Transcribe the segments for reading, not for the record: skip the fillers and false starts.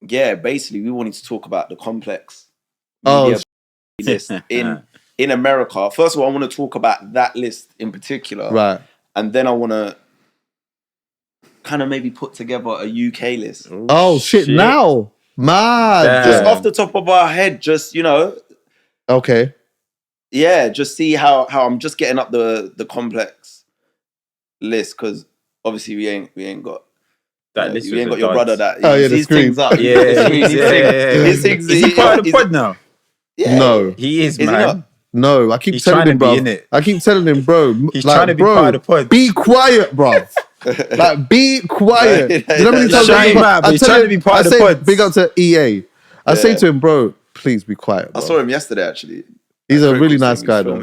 yeah, basically we wanted to talk about the complex media list in America. First of all, I want to talk about that list in particular. Right. And then I want to kind of maybe put together a UK list. Oh, shit. Now. Mad. Just off the top of our head, just, you know. Okay. Yeah, just see how I'm just getting up the complex list, because obviously we ain't got that list. You ain't got your brother that. His things up. Is he part of the pod now? Yeah. No. He is, man. No, I keep telling him, bro. I keep telling him, bro. He's trying to be part of the pod. Be quiet, bro. Like, be quiet. You know what I mean? He's trying to be part of the pod. Big up to EA. I say to him, bro, please be quiet, bro. I saw him yesterday, actually. He's a really nice guy, though.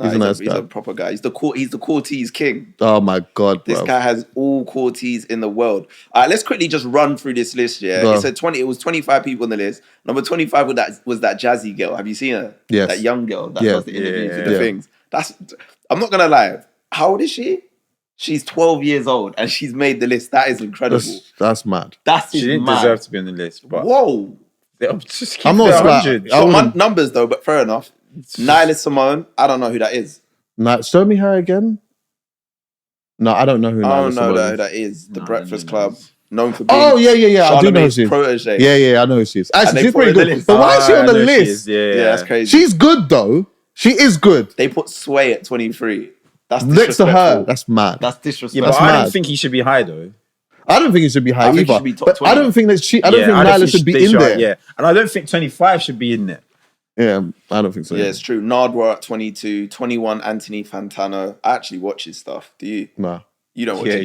He's a nice guy. He's a proper guy. He's the Cortese king. Oh my God, bro. This guy has all Cortese in the world. All right, let's quickly just run through this list, yeah? It was 25 people on the list. Number 25 was that jazzy girl. Have you seen her? Yes. That young girl that does the interviews with the things. I'm not going to lie. How old is she? She's 12 years old and she's made the list. That is incredible. That's mad. She didn't deserve to be on the list. But whoa. Just keep it 100. Numbers though, but fair enough. Nyla Simone, I don't know who that is. Show me her again. No, I don't know who Nyla Simone is. Who that is. The Breakfast Club, known for being I do know who she is. Protege. Yeah, I know who she is. Actually, she's pretty good. But why is she on the list? Yeah, that's crazy. She's good though. She is good. They put Sway at 23. That's next to her. That's mad. That's disrespectful. Yeah, but I don't think he should be high though. I don't think he should be high either. But I don't think that I don't think Nyla should be in there. Yeah, and I don't think 25 should be in there. Yeah, I don't think so. Yeah, it's true. Nardwar at 22, 21, Anthony Fantano. I actually watch his stuff. Do you? No. You don't watch it.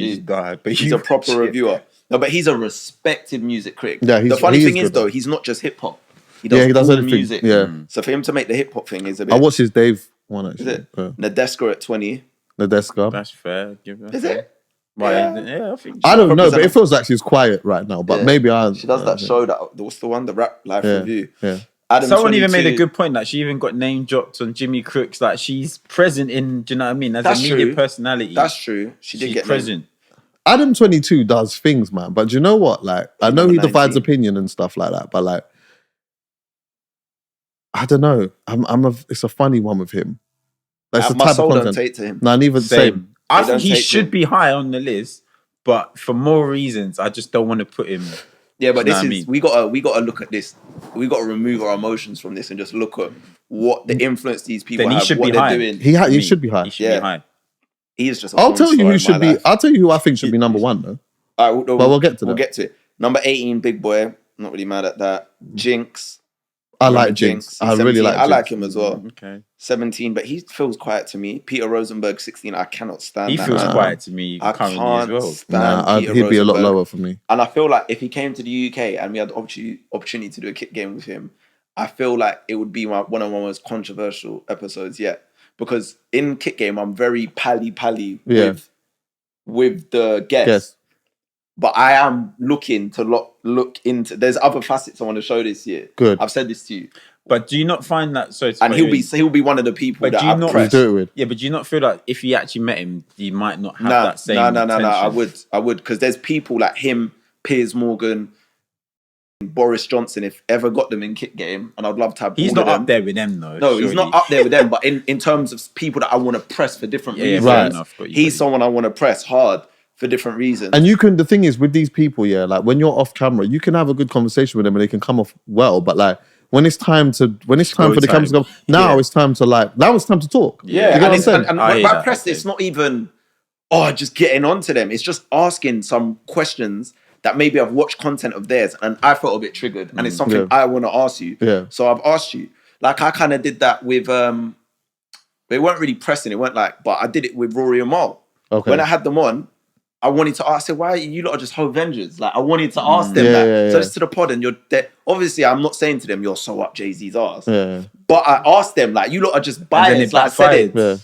He's a proper reviewer. No, but he's a respected music critic. Yeah, the funny thing is, though, he's not just hip hop. He does all music. Yeah. So for him to make the hip hop thing is a bit. I watched his Dave one actually. Is it? Yeah. Nadeska at 20. Nadeska. That's fair. Is it? Right. Yeah, I think. I don't know, but it feels like she's quiet right now. But maybe she does that show what's the one? The Rap Life Review. Yeah. Someone even made a good point that she even got name dropped on Jimmy Crooks. Like she's present in, do you know what I mean? As a media personality. That's true. She's get present. Adam 22 does things, man. But do you know what? Like, I know he divides opinion and stuff like that. But like, I don't know. It's a funny one with him. Like, it's the type of content. Don't take to him. No, neither same. I think he should be high on the list, but for more reasons, I just don't want to put him. Yeah, but we gotta look at this. We gotta remove our emotions from this and just look at what the influence these people have, what they're doing. He should be high. He should be high. He is just. I'll tell you who should be. I'll tell you who I think should be number one though. All right, but we'll get to that. We'll get to it. Number 18, Big Boy. Not really mad at that. Jinx. I like Jinx. I really like Jinx. I like him as well. Okay. 17, but he feels quiet to me. Peter Rosenberg, 16. I cannot stand that. He feels quiet to me. I can't stand Peter he'd be a lot lower for me. And I feel like if he came to the UK and we had the opportunity to do a kick game with him, I feel like it would be one of my most controversial episodes yet. Because in kick game, I'm very pally with the guests. But I am looking to look into. There's other facets I want to show this year. Good. I've said this to you. But do you not find that so? And he'll be one of the people that I press. Do it with. Yeah, but do you not feel like if you actually met him, you might not have that same? No. I would because there's people like him, Piers Morgan, Boris Johnson. If ever got them in kick game, and I'd love to have. He's not up there with them though. No, he's not up there with them. But in terms of people that I want to press for different reasons, right. He's someone I want to press hard. For different reasons. And the thing is with these people, like when you're off camera, you can have a good conversation with them and they can come off well. But like when it's time for the cameras to go, it's time to talk. Yeah, you know and by press, it's not even just getting onto them. It's just asking some questions that maybe I've watched content of theirs and I felt a bit triggered, and it's something I want to ask you. Yeah. So I've asked you. Like I kind of did that with they weren't really pressing. It weren't like, but I did it with Rory and Mal. Okay. When I had them on. I wanted to ask, I said, why are you lot are just Avengers? Like, I wanted to ask them that. So it's to the pod and obviously, I'm not saying to them, you're so up Jay-Z's ass. Yeah. But I asked them, like, you lot are just biased. Like I said it. Yeah.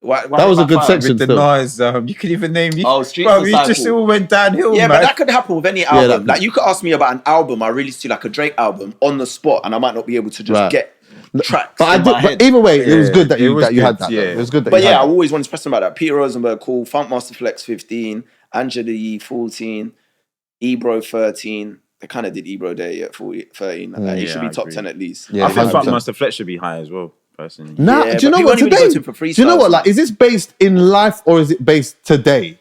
Why that was a good section. With the noise, you could even name me. Oh, Street Disciple. You just all went downhill, yeah, man. but that could happen with any album. Like, you could ask me about an album I released to, like a Drake album, on the spot, and I might not be able to just get tracks. But either way, it was good that you had that. Yeah. It was good that. But I always wanted to press them about that. Peter Rosenberg, cool. Funkmaster Flex, 15. Angela Yee, 14. Ebro, 13. they kind of did Ebro Day at 13. Like, he should be top 10 at least. Yeah, I think 100%. Funkmaster Flex should be high as well, personally. Nah, Yeah, do you but know what? people only Today, go to him for do you know what? freestyles, Like, is this based in life or is it based today?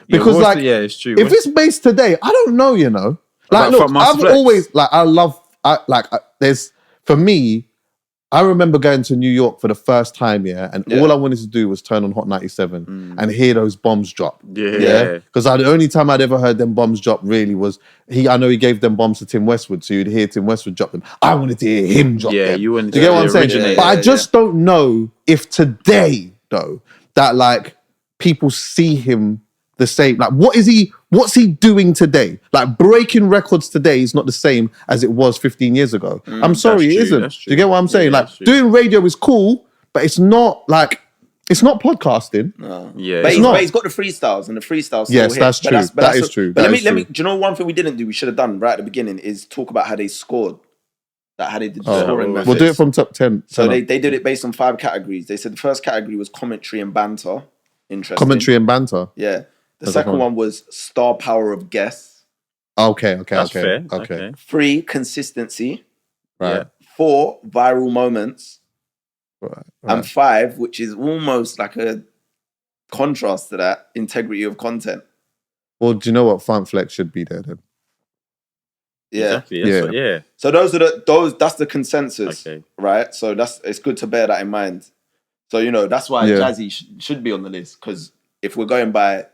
Because it's true. if it's based today, I don't know. You know, like, About look, Funkmaster I've Flex? always there's for me. I remember going to New York for the first time, and all I wanted to do was turn on Hot 97 and hear those bombs drop. Yeah. Because the only time I'd ever heard them bombs drop really was I know he gave them bombs to Tim Westwood, so you'd hear Tim Westwood drop them. I wanted to hear him drop them. Yeah, you wanted Do you to get what I'm saying? originate. But I just don't know if today, though, that like people see him the same. Like, what's he doing today? Like, breaking records today is not the same as it was 15 years ago. I'm sorry, it isn't. Do you get what I'm saying? Yeah, like, doing radio is cool, but it's not podcasting. No. Yeah, but it's he's got the freestyles, and the freestyles. Yes, still that's hit. true. But That is true. But That let is me. true. Do you know one thing we didn't do? We should have done right at the beginning is talk about how they scored. Like how they did the scoring methods. We'll do it from top 10. So they did it based on 5 categories. They said the first category was commentary and banter. Interesting. Commentary and banter. Yeah. The second one was star power of guests. Okay. That's fair. Okay. 3, consistency. Right. 4, viral moments. Right. And 5, which is almost like a contrast to that, integrity of content. Well, do you know what? Funk Flex should be there then. Yeah. Exactly. Yeah. So that's the consensus, right? So it's good to bear that in mind. So, you know, that's why Jazzy should be on the list, because if we're going by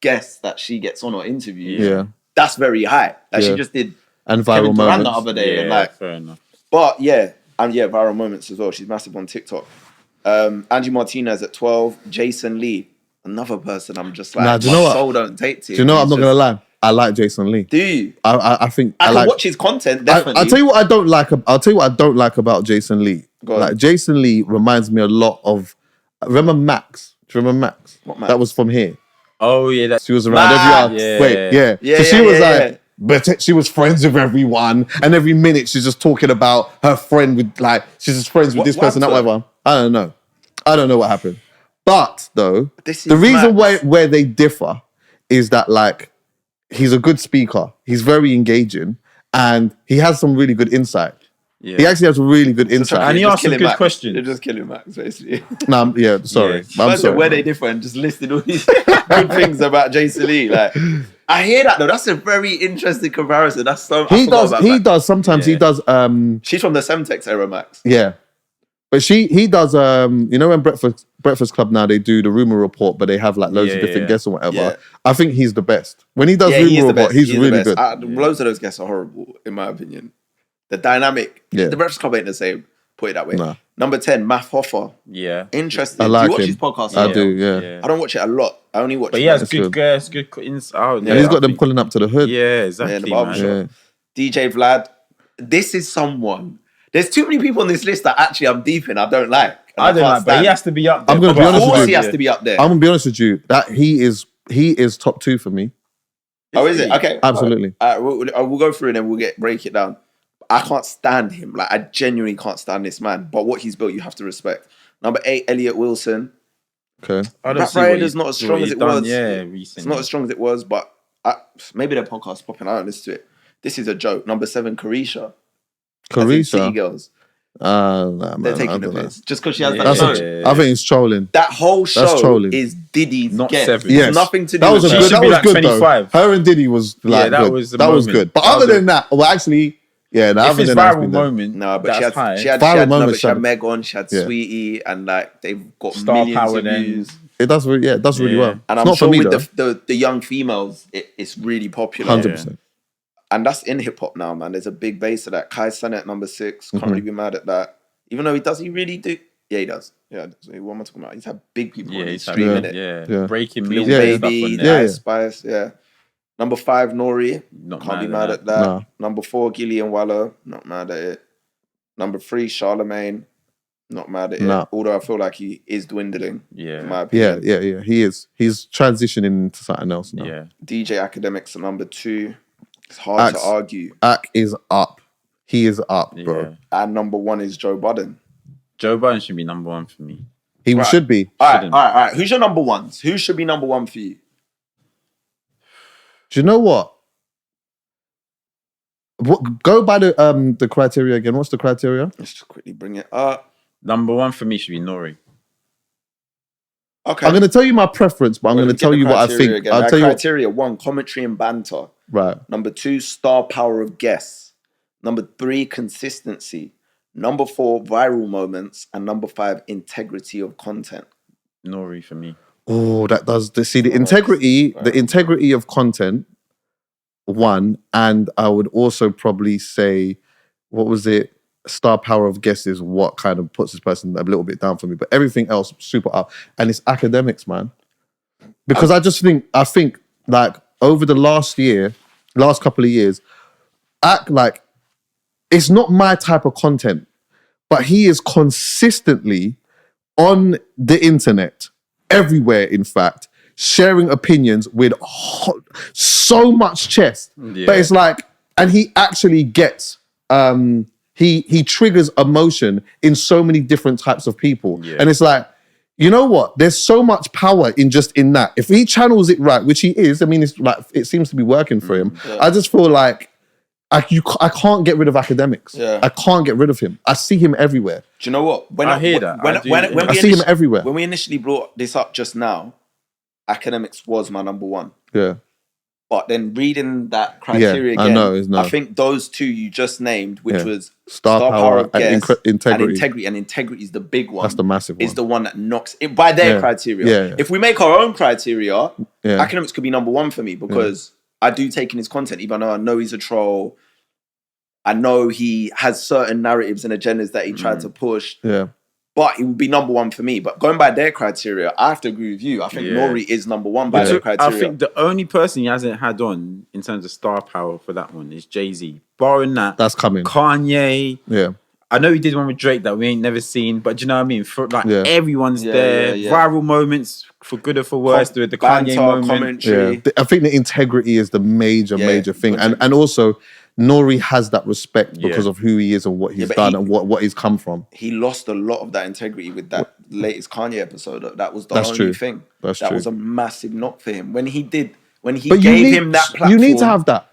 guests that she gets on or interviews, that's very high. Like she just did and viral Kevin Durant moments the other day, and fair enough. But viral moments as well. She's massive on TikTok. Angie Martinez at 12, Jason Lee, another person I'm just like, do you know what? soul don't take to. Do you know what? I'm not gonna lie. I like Jason Lee. Do you? I think I can watch his content. Definitely. I'll tell you what I don't like. I'll tell you what I don't like about Jason Lee. Like, Jason Lee reminds me a lot of. Remember Max? Do you remember Max? What Max? That was from here. Oh yeah, She was around every hour. So she was like, but she was friends with everyone, and every minute she's just talking about her friend with, like, she's just friends with this person, that whatever. I don't know what happened. But though, the reason where they differ is that, like, he's a good speaker, he's very engaging, and he has some really good insight. Yeah. He actually has really good insight. And he asks some good questions. You're just killing Max, basically. Sorry. Yeah. I'm sorry. Where they differ and just listed all these good things about Jason Lee. Like, I hear that though. That's a very interesting comparison. That's so. He does sometimes. He does. She's from the Semtex era, Max. Yeah, but he does. You know, when Breakfast Club now, they do the rumor report, but they have like loads of different guests or whatever. Yeah. I think he's the best when he does rumor report. He's really good. Loads of those guests are horrible, in my opinion. The dynamic, the Breakfast Club ain't the same. Put it that way. Nah. Number 10, Math Hoffa. Yeah, interesting. I like do you watch him. his podcast? I do. Yeah. I don't watch it a lot. I only watch. But he has good insight. Yeah, he's got them pulling up to the hood. Yeah, exactly. The barbershop. DJ Vlad. This is someone. There's too many people on this list that actually I'm deep in. I don't like. I don't like, but he has to be up there. I'm gonna be honest with you. He has to be up there. I'm gonna be honest with you. That he is top 2 for me. Oh, is it? Okay, absolutely. We'll go through and then we'll break it down. I can't stand him. Like, I genuinely can't stand this man. But what he's built, you have to respect. Number 8, Elliot Wilson. Okay. Rap Riot is not as strong as it was. Yeah, recently. It's not as strong as it was, but maybe their podcast's popping. I don't listen to it. This is a joke. Number 7, Carisha. City Girls. They're taking the piss. Just because she has that show. I think it's trolling. That whole show is Diddy's not guest. 7. Yes. Nothing to do with that. That was good though. Her and Diddy was like, that good. was good. But other than that, well, actually, yeah, if it's viral moment, no, but she had Meg on, she had Sweetie, and like they've got star millions power of views. It does really well. And I'm sure with the young females, it's really popular. 100%. And that's in hip hop now, man. There's a big base of that. Kai Cenat, number 6. Can't really be mad at that. Even though he really do. Yeah, he does. Yeah, what am I talking about? He's had big people on his stream in it. Yeah, breaking Lil music, Baby, Ice Spice. Yeah. Number 5, Nori. Can't be mad at that. No. Number 4, Gillian Wallow. Not mad at it. Number 3, Charlemagne. Not mad at it. Although I feel like he is dwindling. Yeah. In my opinion. Yeah. He is. He's transitioning into something else now. Yeah. DJ Academics are number 2. It's hard to argue. Ak is up. He is up, bro. And number 1 is Joe Budden. Joe Budden should be number 1 for me. He should be. All right. Who's your number 1s? Who should be number 1 for you? Do you know what? Go by the criteria again. What's the criteria? Let's just quickly bring it up. Number one for me should be Nori. Okay. I'm going to tell you my preference, but I'm going to tell you what I think. Again. I'll tell you criteria. 1, commentary and banter. Right. Number 2, star power of guests. Number 3, consistency. Number 4, viral moments. And number 5, integrity of content. Nori for me. Oh, that does. See, the integrity of content, 1. And I would also probably say, what was it? Star power of guests is what kind of puts this person a little bit down for me, but everything else super up. And it's academics, man. Because I think like over the last couple of years, act like it's not my type of content, but he is consistently on the internet, everywhere, in fact, sharing opinions with so much chest. Yeah. But it's like, and he actually gets he triggers emotion in so many different types of people. Yeah. And it's like, you know what? There's so much power in that. If he channels it right, which he is, I mean, it's like, it seems to be working for him. Yeah. I just feel like I can't get rid of academics. Yeah. I can't get rid of him. I see him everywhere. Do you know what? I hear that. I see him everywhere. When we initially brought this up just now, academics was my number 1. Yeah. But then reading that criteria again, I think those 2 you just named, which was star power of guests integrity. And integrity is the big one. That's the massive one. Is the one that knocks it by their criteria. Yeah. If we make our own criteria, academics could be number 1 for me because I do take in his content, even though I know he's a troll. I know he has certain narratives and agendas that he tried to push. Yeah. But it would be number 1 for me. But going by their criteria, I have to agree with you. I think Nori is number 1 by their criteria. I think the only person he hasn't had on in terms of star power for that one is Jay-Z. Barring that, that's coming. Kanye. Yeah. I know he did one with Drake that we ain't never seen, but do you know what I mean? For everyone's there. Viral moments, for good or for worse. The Kanye moment. Commentary. Yeah. I think the integrity is the major thing. And also, Nori has that respect because of who he is and what he's done and what he's come from. He lost a lot of that integrity with that latest Kanye episode. That was the only thing. That was a massive knock for him. When he gave him that platform. You need to have that.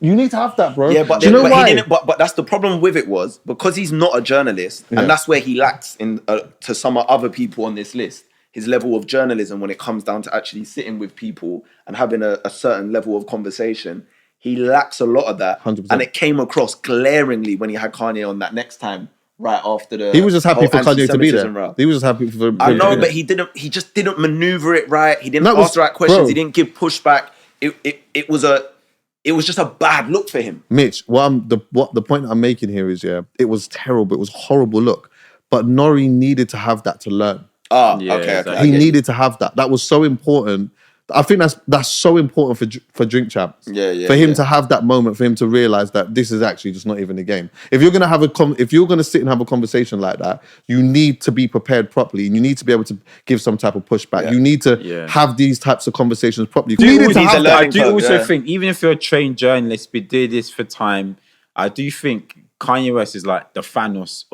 You need to have that, bro. Yeah, but do you know why? He didn't, but that's the problem with it was because he's not a journalist, and that's where he lacks in to some other people on this list. His level of journalism when it comes down to actually sitting with people and having a certain level of conversation. He lacks a lot of that. 100%. And it came across glaringly when he had Kanye on that next time, right after the... He was just happy for Kanye to be there. Route. He was just happy for... I know, but he just didn't maneuver it right. He didn't ask the right questions. Bro. He didn't give pushback. It was just a bad look for him. Mitch, the point I'm making here is, it was terrible. It was a horrible look. But Nori needed to have that to learn. Okay. He needed to have that. That was so important. I think that's so important for Drink Champs. For him to have that moment, for him to realize that this is actually just not even a game. If you're gonna sit and have a conversation like that, you need to be prepared properly, and you need to be able to give some type of pushback. You need to have these types of conversations properly. I do also think, even if you're a trained journalist, we did this for time. I do think Kanye West is like the Thanos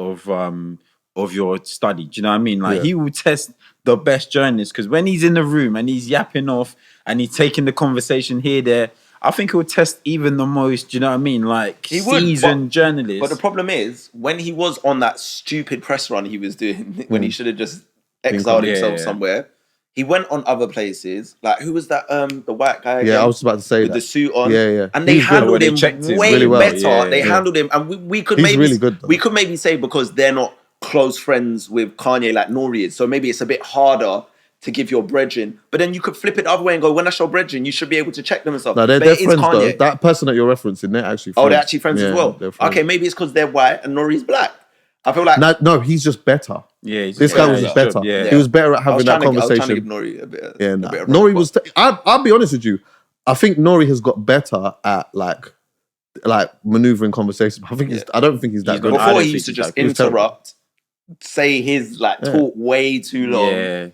of your study. Do you know what I mean? Like he will test the best journalists because when he's in the room and he's yapping off and he's taking the conversation here, there, I think he'll test even the most, do you know what I mean? Like seasoned journalists. But the problem is when he was on that stupid press run he was doing when he should have just exiled himself somewhere, he went on other places. Like who was that? The white guy. Yeah, I was about to say with the suit on. Yeah. And they handled him way really well. better. They handled him, and we could maybe say because they're not close friends with Kanye like Nori is, so maybe it's a bit harder to give your brethren, but then you could flip it the other way and go, when that's your brethren, you should be able to check them and stuff. No, they're friends though. That person that you're referencing, they're actually friends. Oh, they're actually friends as well? Okay, maybe it's because they're white and Nori's black. I feel like... No, he's just better. Yeah, this guy was just better. Yeah. He was better at having that conversation. I was trying to give Nori a bit Nori was... I'll be honest with you. I think Nori has got better at like maneuvering conversations. I don't think he's that good. Before he used to just interrupt, say his talk way too long. Yeah.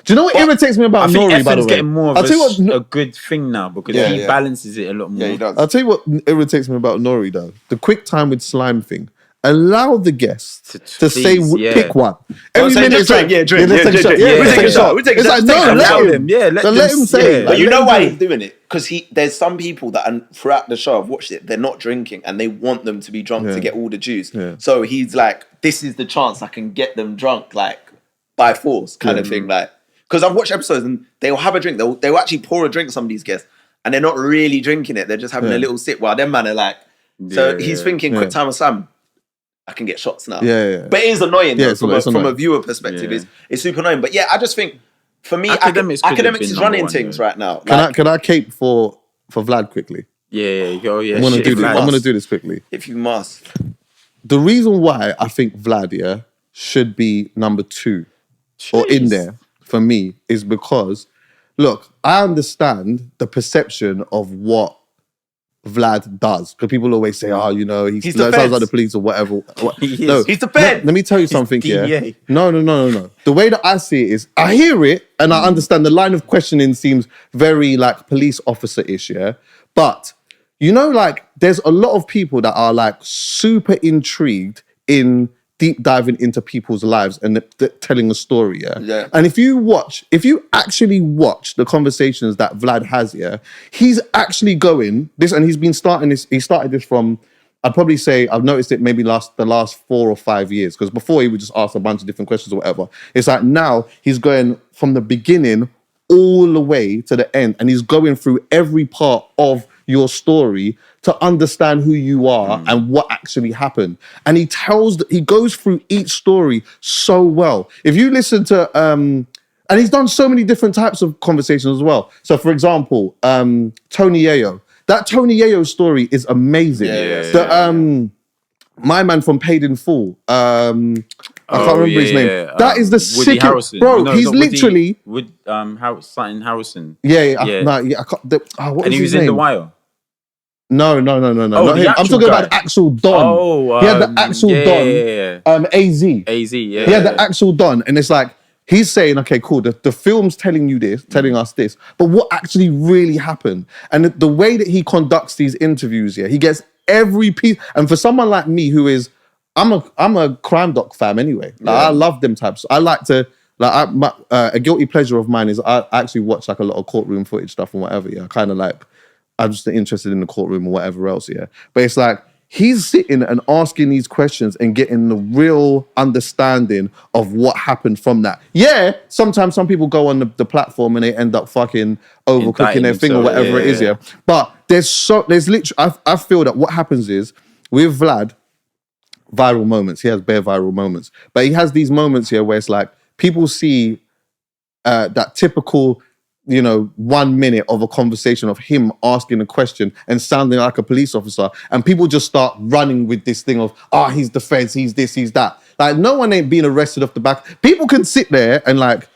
Do you know what irritates me about Nori, by the way? Getting more of a good thing now because he balances it a lot more. Yeah, he does. I'll tell you what irritates me about Nori, though. The quick time with slime thing. allow the guests to say, pick one. Every minute it's like, drink. We take a shot. It's like, no, let him say. But you know why he's doing it? Because there's some people that throughout the show, I've watched it, they're not drinking and they want them to be drunk to get all the juice. Yeah. So he's like, this is the chance I can get them drunk, like, by force kind of thing. Like, because I've watched episodes and they'll have a drink. They'll actually pour a drink to some of these guests and they're not really drinking it. They're just having a little sip while them man are like, so he's thinking, quick time of Sam, I can get shots now. But it is annoying from a viewer perspective. It's super annoying. But yeah, I just think, for me, academics is running things right now. Can I cape for Vlad quickly? Yeah. I'm gonna do this quickly. If you must. The reason why I think Vlad should be number 2 or in there for me is because, look, I understand the perception of what Vlad does, because people always say, "Oh, you know, he sounds like the police or whatever." No, he's the fed. Let me tell you something here. No. The way that I see it is, I hear it and I understand the line of questioning seems very like police officer-ish, but you know, like there's a lot of people that are like super intrigued in deep diving into people's lives and telling a story, And if you actually watch the conversations that Vlad has, he's actually going this, and he's been starting this. He started this from, I'd probably say, I've noticed it maybe the last 4 or 5 years, because before he would just ask a bunch of different questions or whatever. It's like now he's going from the beginning all the way to the end, and he's going through every part of your story to understand who you are and what actually happened. And he goes through each story so well. If you listen to, and he's done so many different types of conversations as well. So for example, Tony Yayo. That Tony Yayo story is amazing. My man from Paid in Full. I can't remember his name. That is the sickest, bro. He's literally Harrison. I can't. And he was in The Wire. No, not him. I'm talking about Axel Don. He had the Axel Don. AZ. He had the Axel Don, and it's like he's saying, okay, cool. The film's telling us this, but what actually really happened? And the way that he conducts these interviews, he gets every piece. And for someone like me, who is, I'm a crime doc fam anyway. I love them types. I like to. A guilty pleasure of mine is I actually watch like a lot of courtroom footage stuff and whatever. I kind of like. I'm just interested in the courtroom or whatever else, But it's like, he's sitting and asking these questions and getting the real understanding of what happened from that. Yeah, sometimes some people go on the platform and they end up fucking overcooking their thing or whatever it is, But there's literally, I feel that what happens is, with Vlad, viral moments, he has bare viral moments. But he has these moments here where it's like, people see that typical 1 minute of a conversation of him asking a question and sounding like a police officer, and people just start running with this thing of, he's the feds, he's this, he's that. Like, no one ain't being arrested off the back. People can sit there and like,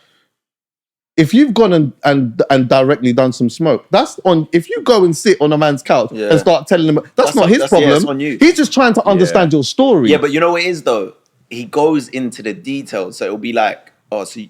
if you've gone and directly done some smoke, that's on. If you go and sit on a man's couch and start telling him, that's not his problem. That's on you. He's just trying to understand your story. Yeah, but you know what it is though? He goes into the details, so it'll be like,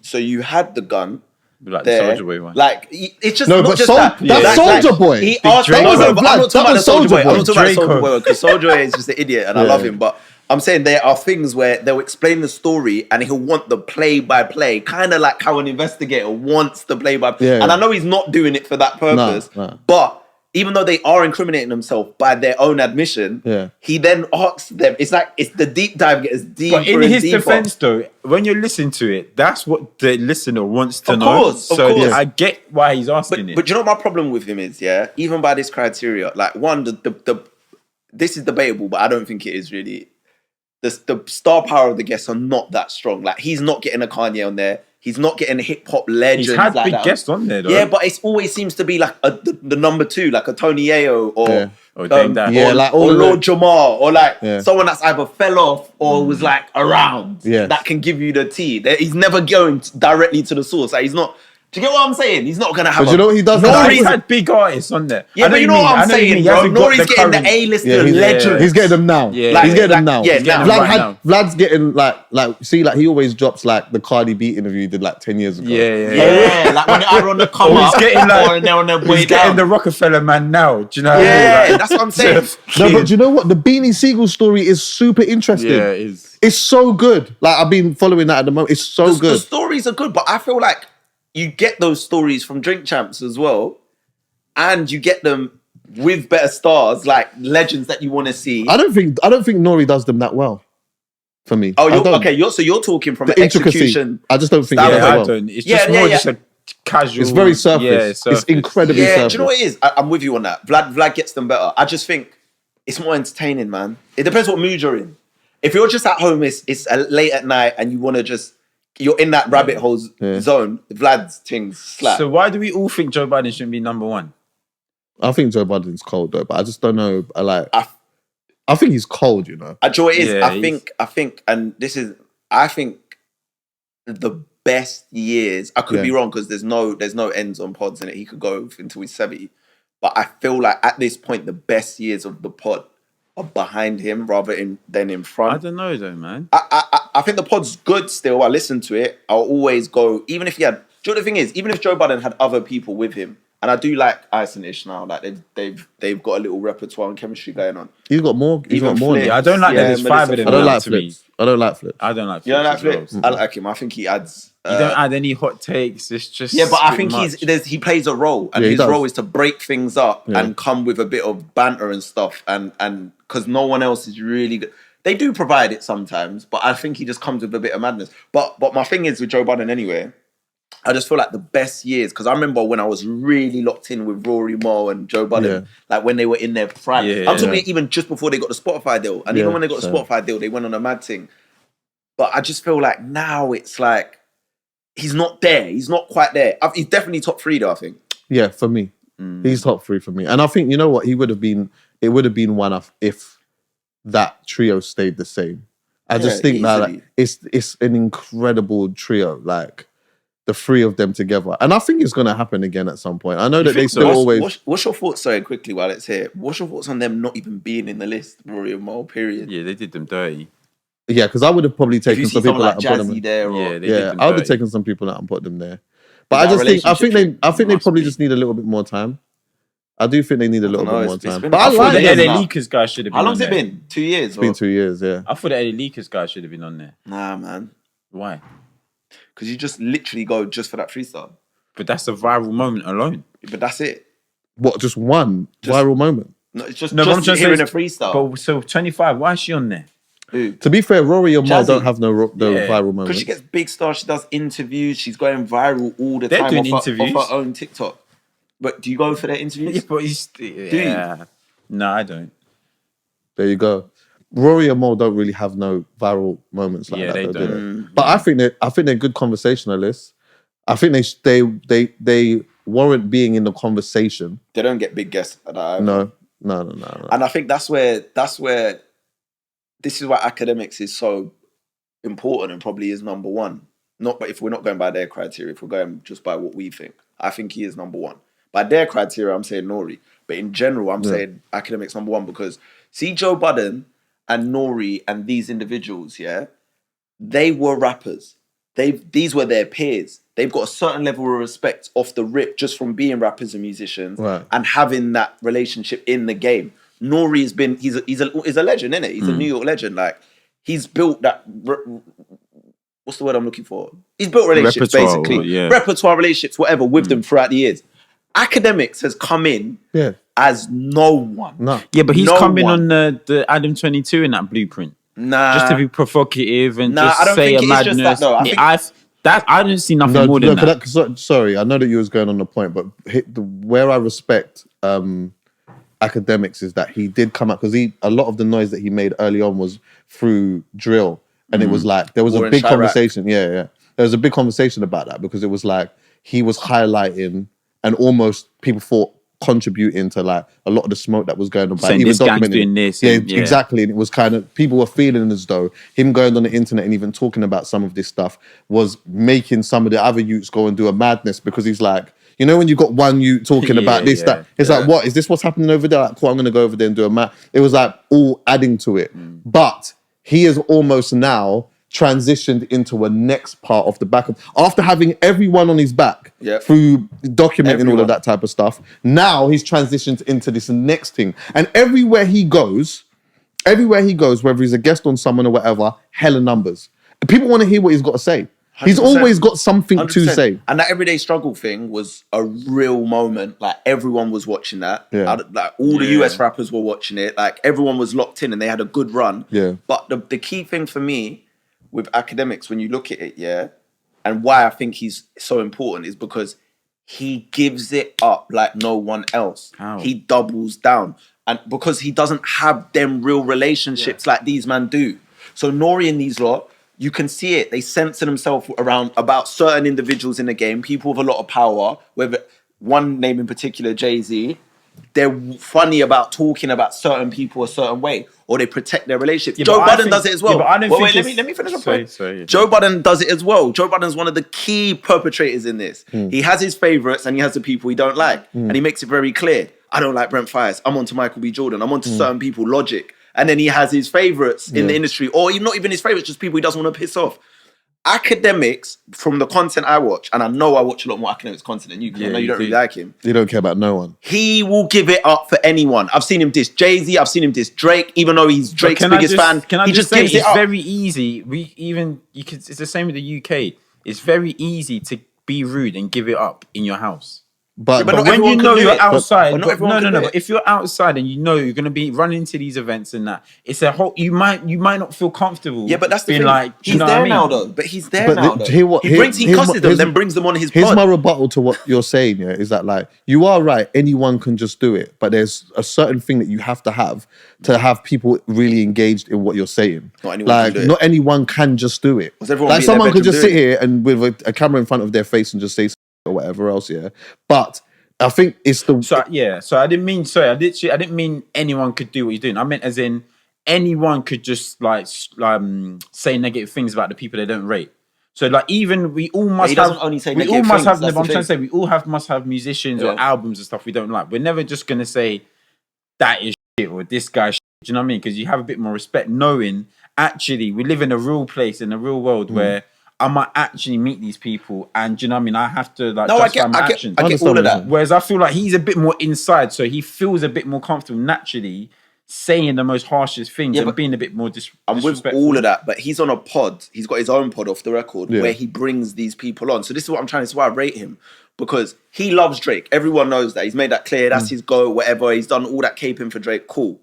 so you had the gun. Like the Soldier Boy one. Like, it's just not just that. That's Soldier Boy. He asked, I'm not talking about Soldier Boy. I'm not talking about Soldier Boy because Soldier Boy is just an idiot and I love him. But I'm saying there are things where they'll explain the story and he'll want the play-by-play, kind of like how an investigator wants the play-by-play. And I know he's not doing it for that purpose, but even though they are incriminating themselves by their own admission, he then asks them. It's like the deep dive gets deeper. But in his defense, though, when you listen to it, that's what the listener wants to know. Of course. I get why he's asking it. But you know what my problem with him is, even by this criteria, like one, this is debatable, but I don't think it is really. The star power of the guests are not that strong. Like, he's not getting a Kanye on there. He's not getting a hip hop legend. He's had big guests on there, though. Yeah, but it always seems to be like the number 2, like a Tony Yayo or Lord Jamar, or like someone that's either fell off or was like around that can give you the tea. He's never going directly to the source. Like, he's not. Do you get what I'm saying? He's not going to have. But you know what he does? Nori's had big artists on there. Yeah, but you know what I'm saying, bro. Nori's getting the A-lister legends. He's getting them now. Yeah, he's getting them now. Yeah, Vlad's getting like see, like he always drops like the Cardi B interview he did like 10 years ago. Yeah. Like when they're on the come up, he's getting like, they're on their way he's down. getting the Rockefeller man now. Do you know what I mean? Yeah, that's what I'm saying. No, but do you know what? The Beanie Siegel story is super interesting. Yeah, it is. It's so good. Like I've been following that at the moment. It's so good. The stories are good, but I feel like you get those stories from Drink Champs as well, and you get them with better stars, like legends that you want to see. I don't think Nori does them that well. For me. Oh, you're talking from the execution. I just don't think. I well. don't. It's just more just a casual. It's very surface. It's incredibly surface. Do you know what it is? I'm with you on that. Vlad gets them better. I just think it's more entertaining, man. It depends what mood you're in. If you're just at home, it's late at night, and you want to just. You're in that rabbit hole zone. Vlad's things slap. So why do we all think Joe Biden shouldn't be number one? I think Joe Biden's cold though, but I just don't know. I think he's cold, you know. Do you know what it is? I think, and this is, I think the best years. I could be wrong because there's no ends on pods in it. He could go until he's 70, but I feel like at this point the best years of the pod are behind him rather than in front. I don't know though, man. I think the pod's good still. I listen to it. I'll always go, even if he had. Do you know what the thing is? Even if Joe Biden had other people with him, and I do like Ice and Ish now. Like they've got a little repertoire and chemistry going on. He's got more. He's got more. Yeah, I don't like that. There's five of them. I don't like Flips. I don't like Flips. I don't like Flips. You don't like Flips? I like him. I think he adds. You don't add any hot takes. It's just but I think he plays a role, and his role is to break things up and come with a bit of banter and stuff, and because no one else is really good. They do provide it sometimes, but I think he just comes with a bit of madness. But my thing is with Joe Biden anyway, I just feel like the best years, because I remember when I was really locked in with Rory Moore and Joe Budden, like when they were in their prime. I'm talking even just before they got the Spotify deal. And even when they got the Spotify deal, they went on a mad thing. But I just feel like now it's like, he's not there. He's not quite there. He's definitely top 3 though, I think. Yeah, for me. He's top 3 for me. And I think, you know what, it would have been one if that trio stayed the same. I just think that like, it's an incredible trio, like the 3 of them together. And I think it's going to happen again at some point. I know that they still always... What's your thoughts, sorry, quickly while it's here, what's your thoughts on them not even being in the list, Rory and Mo, period? Yeah, they did them dirty. Yeah, because I would have probably taken some people out and put them there. I would have taken some people out and put them there. But I think they probably just need a little bit more time. I do think they need a little bit more time. But I like the LA Leakers guy should have been on there. How long's it been? 2 years? It's been 2 years, yeah. I thought the LA Leakers guy should have been on there. Nah, man. Why? Because you just literally go just for that freestyle. But that's a viral moment alone. But that's it. What, just one viral moment? No, it's just hearing a freestyle. But so 25, why is she on there? Who? To be fair, Rory and Mo don't have no viral moments. Because she gets big stars, she does interviews, she's going viral all the time off her own TikTok. But do you go for their interviews? Yeah, but do you? No, I don't. There you go. Rory and Mo don't really have no viral moments like that. They though, don't. Do they? But I think they're good conversationalists. I think they warrant being in the conversation. They don't get big guests at that. No. And I think that's where this is why academics is so important and probably is number one. But if we're not going by their criteria, if we're going just by what we think, I think he is number one. By their criteria, I'm saying Nori. But in general, I'm saying academics number one because see Joe Budden and Nori and these individuals, they were rappers. These were their peers. They've got a certain level of respect off the rip just from being rappers and musicians and having that relationship in the game. Nori has been, he's a legend, isn't it? He's a New York legend. Like, he's built that, what's the word I'm looking for? He's built relationships, basically. Repertoire relationships, whatever, with them throughout the years. Academics has come in as no one. No. Yeah, but he's coming on the Adam 22 in that blueprint. Nah. Just to be provocative and just I don't say think a madness. Just that, though. I didn't see nothing more than that. Sorry, I know that you was going on the point, but where I respect academics is that he did come out because a lot of the noise that he made early on was through drill, and it was like there was a big conversation. Yeah, there was a big conversation about that because it was like he was highlighting, and almost people thought contributing to like a lot of the smoke that was going on. Saying even this gang's doing this. Yeah, exactly. And it was kind of, people were feeling as though him going on the internet and even talking about some of this stuff was making some of the other youths go and do a madness, because he's like, you know, when you got one youth talking about this, that, it's like, what, is this what's happening over there? Like, cool, I'm going to go over there and do a mad. It was like all adding to it. But he is almost now transitioned into a next part of the back of, after having everyone on his back through documenting all of that type of stuff. Now he's transitioned into this next thing, and everywhere he goes, whether he's a guest on someone or whatever, hella numbers. People want to hear what he's got to say. 100%. He's always got something 100%. To say. And that everyday struggle thing was a real moment. Like, everyone was watching that. Like, all the US rappers were watching it. Like, everyone was locked in and they had a good run. But the key thing for me with Academics, when you look at it, and why I think he's so important, is because he gives it up like no one else. He doubles down. And because he doesn't have them real relationships like these men do. So Nori and these lot, you can see it. They censor themselves around about certain individuals in the game, people with a lot of power, whether one name in particular, Jay-Z, they're funny about talking about certain people a certain way, or they protect their relationships. Joe Budden does it as well. Yeah, but I don't think let me finish my point. Joe Budden does it as well. Joe Budden's one of the key perpetrators in this. He has his favourites and he has the people he don't like. And he makes it very clear. I don't like Brent Fires. I'm on to Michael B. Jordan. I'm on to certain people, Logic. And then he has his favourites in the industry, or not even his favourites, just people he doesn't want to piss off. Academics, from the content I watch, and I know I watch a lot more Academics content than you, because I know you don't really like him. You don't care about no one. He will give it up for anyone. I've seen him diss Jay-Z. I've seen him diss Drake, even though he's Drake's biggest fan. He just gives it up. It's very easy. It's the same with the UK. It's very easy to be rude and give it up in your house. But when you know you're outside, but if you're outside and you know you're gonna be running into these events and that, it's a whole. You might not feel comfortable. Yeah, but that's the thing. Like, he's there now, though. But he's there now. He cusses them, then brings them on his pod. Here's my rebuttal to what you're saying. Yeah, is that like, you are right. Anyone can just do it, but there's a certain thing that you have to have people really engaged in what you're saying. Not anyone can just do it. Like, someone could just sit here and with a camera in front of their face and just say or whatever else, but I think it's the so I didn't mean I didn't mean anyone could do what you're doing. I meant as in anyone could just like say negative things about the people they don't rate. So like, even we all must have must have musicians or albums and stuff we don't like. We're never just gonna say that is shit or this guy shit. Do you know what I mean? Because you have a bit more respect, knowing actually we live in a real place, in a real world where I might actually meet these people, and do you know what I mean? I have to like justify my actions. I get all of that. Whereas I feel like he's a bit more inside, so he feels a bit more comfortable naturally saying the most harshest things and being a bit more I'm with all of that, but he's on a pod. He's got his own pod off the record where he brings these people on. So this is what I'm trying to say why I rate him, because he loves Drake. Everyone knows that. He's made that clear. That's his go, whatever. He's done all that caping for Drake. Cool.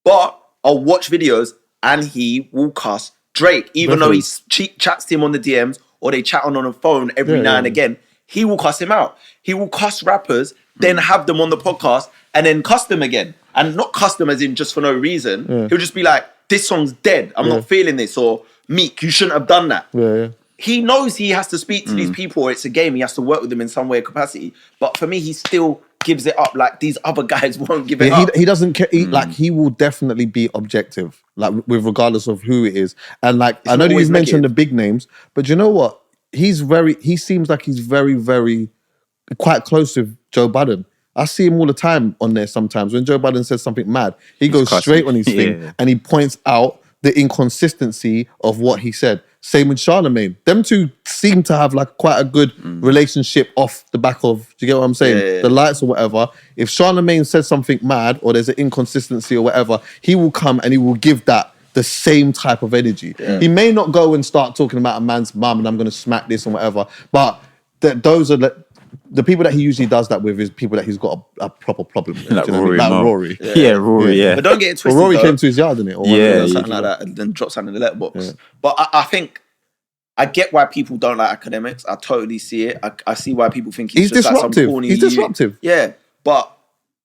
But I'll watch videos and he will cuss Drake, even though he chats to him on the DMs or they chat on a phone every now and again, he will cuss him out. He will cuss rappers, then have them on the podcast and then cuss them again. And not cuss them as in just for no reason. He'll just be like, this song's dead. I'm not feeling this. Or, Meek, you shouldn't have done that. He knows he has to speak to these people, or it's a game. He has to work with them in some way or capacity. But for me, he still gives it up. Like, these other guys won't give it up. He doesn't care. Like, he will definitely be objective, like, with regardless of who it is. And like, I know that you've mentioned the big names, but you know what? He seems like he's very, very quite close with Joe Budden. I see him all the time on there sometimes. When Joe Budden says something mad, he goes straight on his thing and he points out the inconsistency of what he said. Same with Charlemagne. Them two seem to have like quite a good relationship off the back of, do you get what I'm saying? The lights or whatever. If Charlemagne says something mad or there's an inconsistency or whatever, he will come and he will give that the same type of energy. He may not go and start talking about a man's mum and I'm going to smack this and whatever, but those are the people that he usually does that with is people that he's got a proper problem with. Like Rory. Rory. Rory. But don't get it twisted. Well, Rory came to his yard, didn't it? Or something like that, and then dropped something in the letterbox. But I think I get why people don't like Academics. I totally see it. I see why people think he's just disruptive. Like some corny. He's disruptive. Yeah, but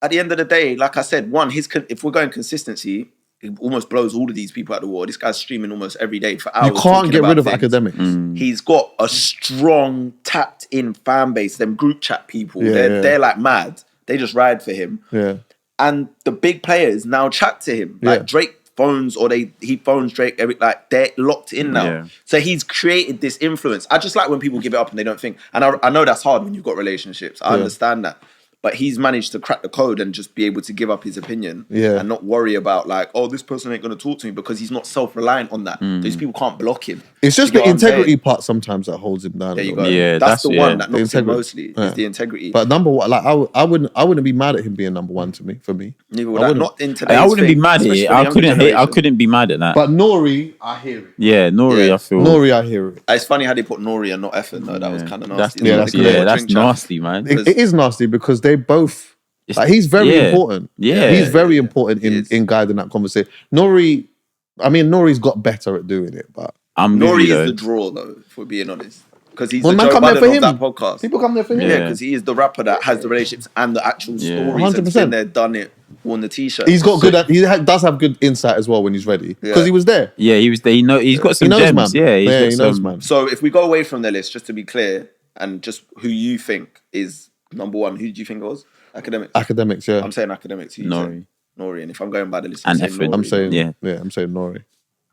at the end of the day, like I said, if we're going consistency, it almost blows all of these people out of the water. This guy's streaming almost every day for hours. You can't get rid of Academics. He's got a strong, tapped-in fan base. Them group chat people, they're like mad. They just ride for him. Yeah. And the big players now chat to him. Like Drake phones or he phones Drake. Like they're locked in now. Yeah. So he's created this influence. I just like when people give it up and they don't think. And I know that's hard when you've got relationships. I understand that. But he's managed to crack the code and just be able to give up his opinion and not worry about like, oh, this person ain't going to talk to me because he's not self-reliant on that. These people can't block him. It's just the integrity part sometimes that holds him down. There you go. Yeah, that's the one that knocks him mostly. Is the integrity. But number one, like I wouldn't be mad at him being number one for me. Neither would I. Not in today's I wouldn't be mad at it. I couldn't be mad at that. But Nori, I hear it. Yeah, Nori, I feel. Nori, I hear it. It's funny how they put Nori and not Effin though. That was kind of nasty. That's nasty, man. It is nasty because they both. Like he's very important. Yeah. He's very important in guiding that conversation. Nori's got better at doing it, but Nori is the draw though, if we're being honest. Because he's the Joe Budden of that podcast. People come there for him. Yeah, because he is the rapper that has the relationships and the actual stories. 100%. And been there, done it, worn the t-shirt. He's got does have good insight as well when he's ready. Because he was there. Yeah, he was there. He's got some gems. Man. He knows, man. So if we go away from the list, just to be clear, and just who you think is number one, who do you think it was? Academics, yeah. I'm saying academics. Nori. And if I'm going by the list, I'm saying Nori.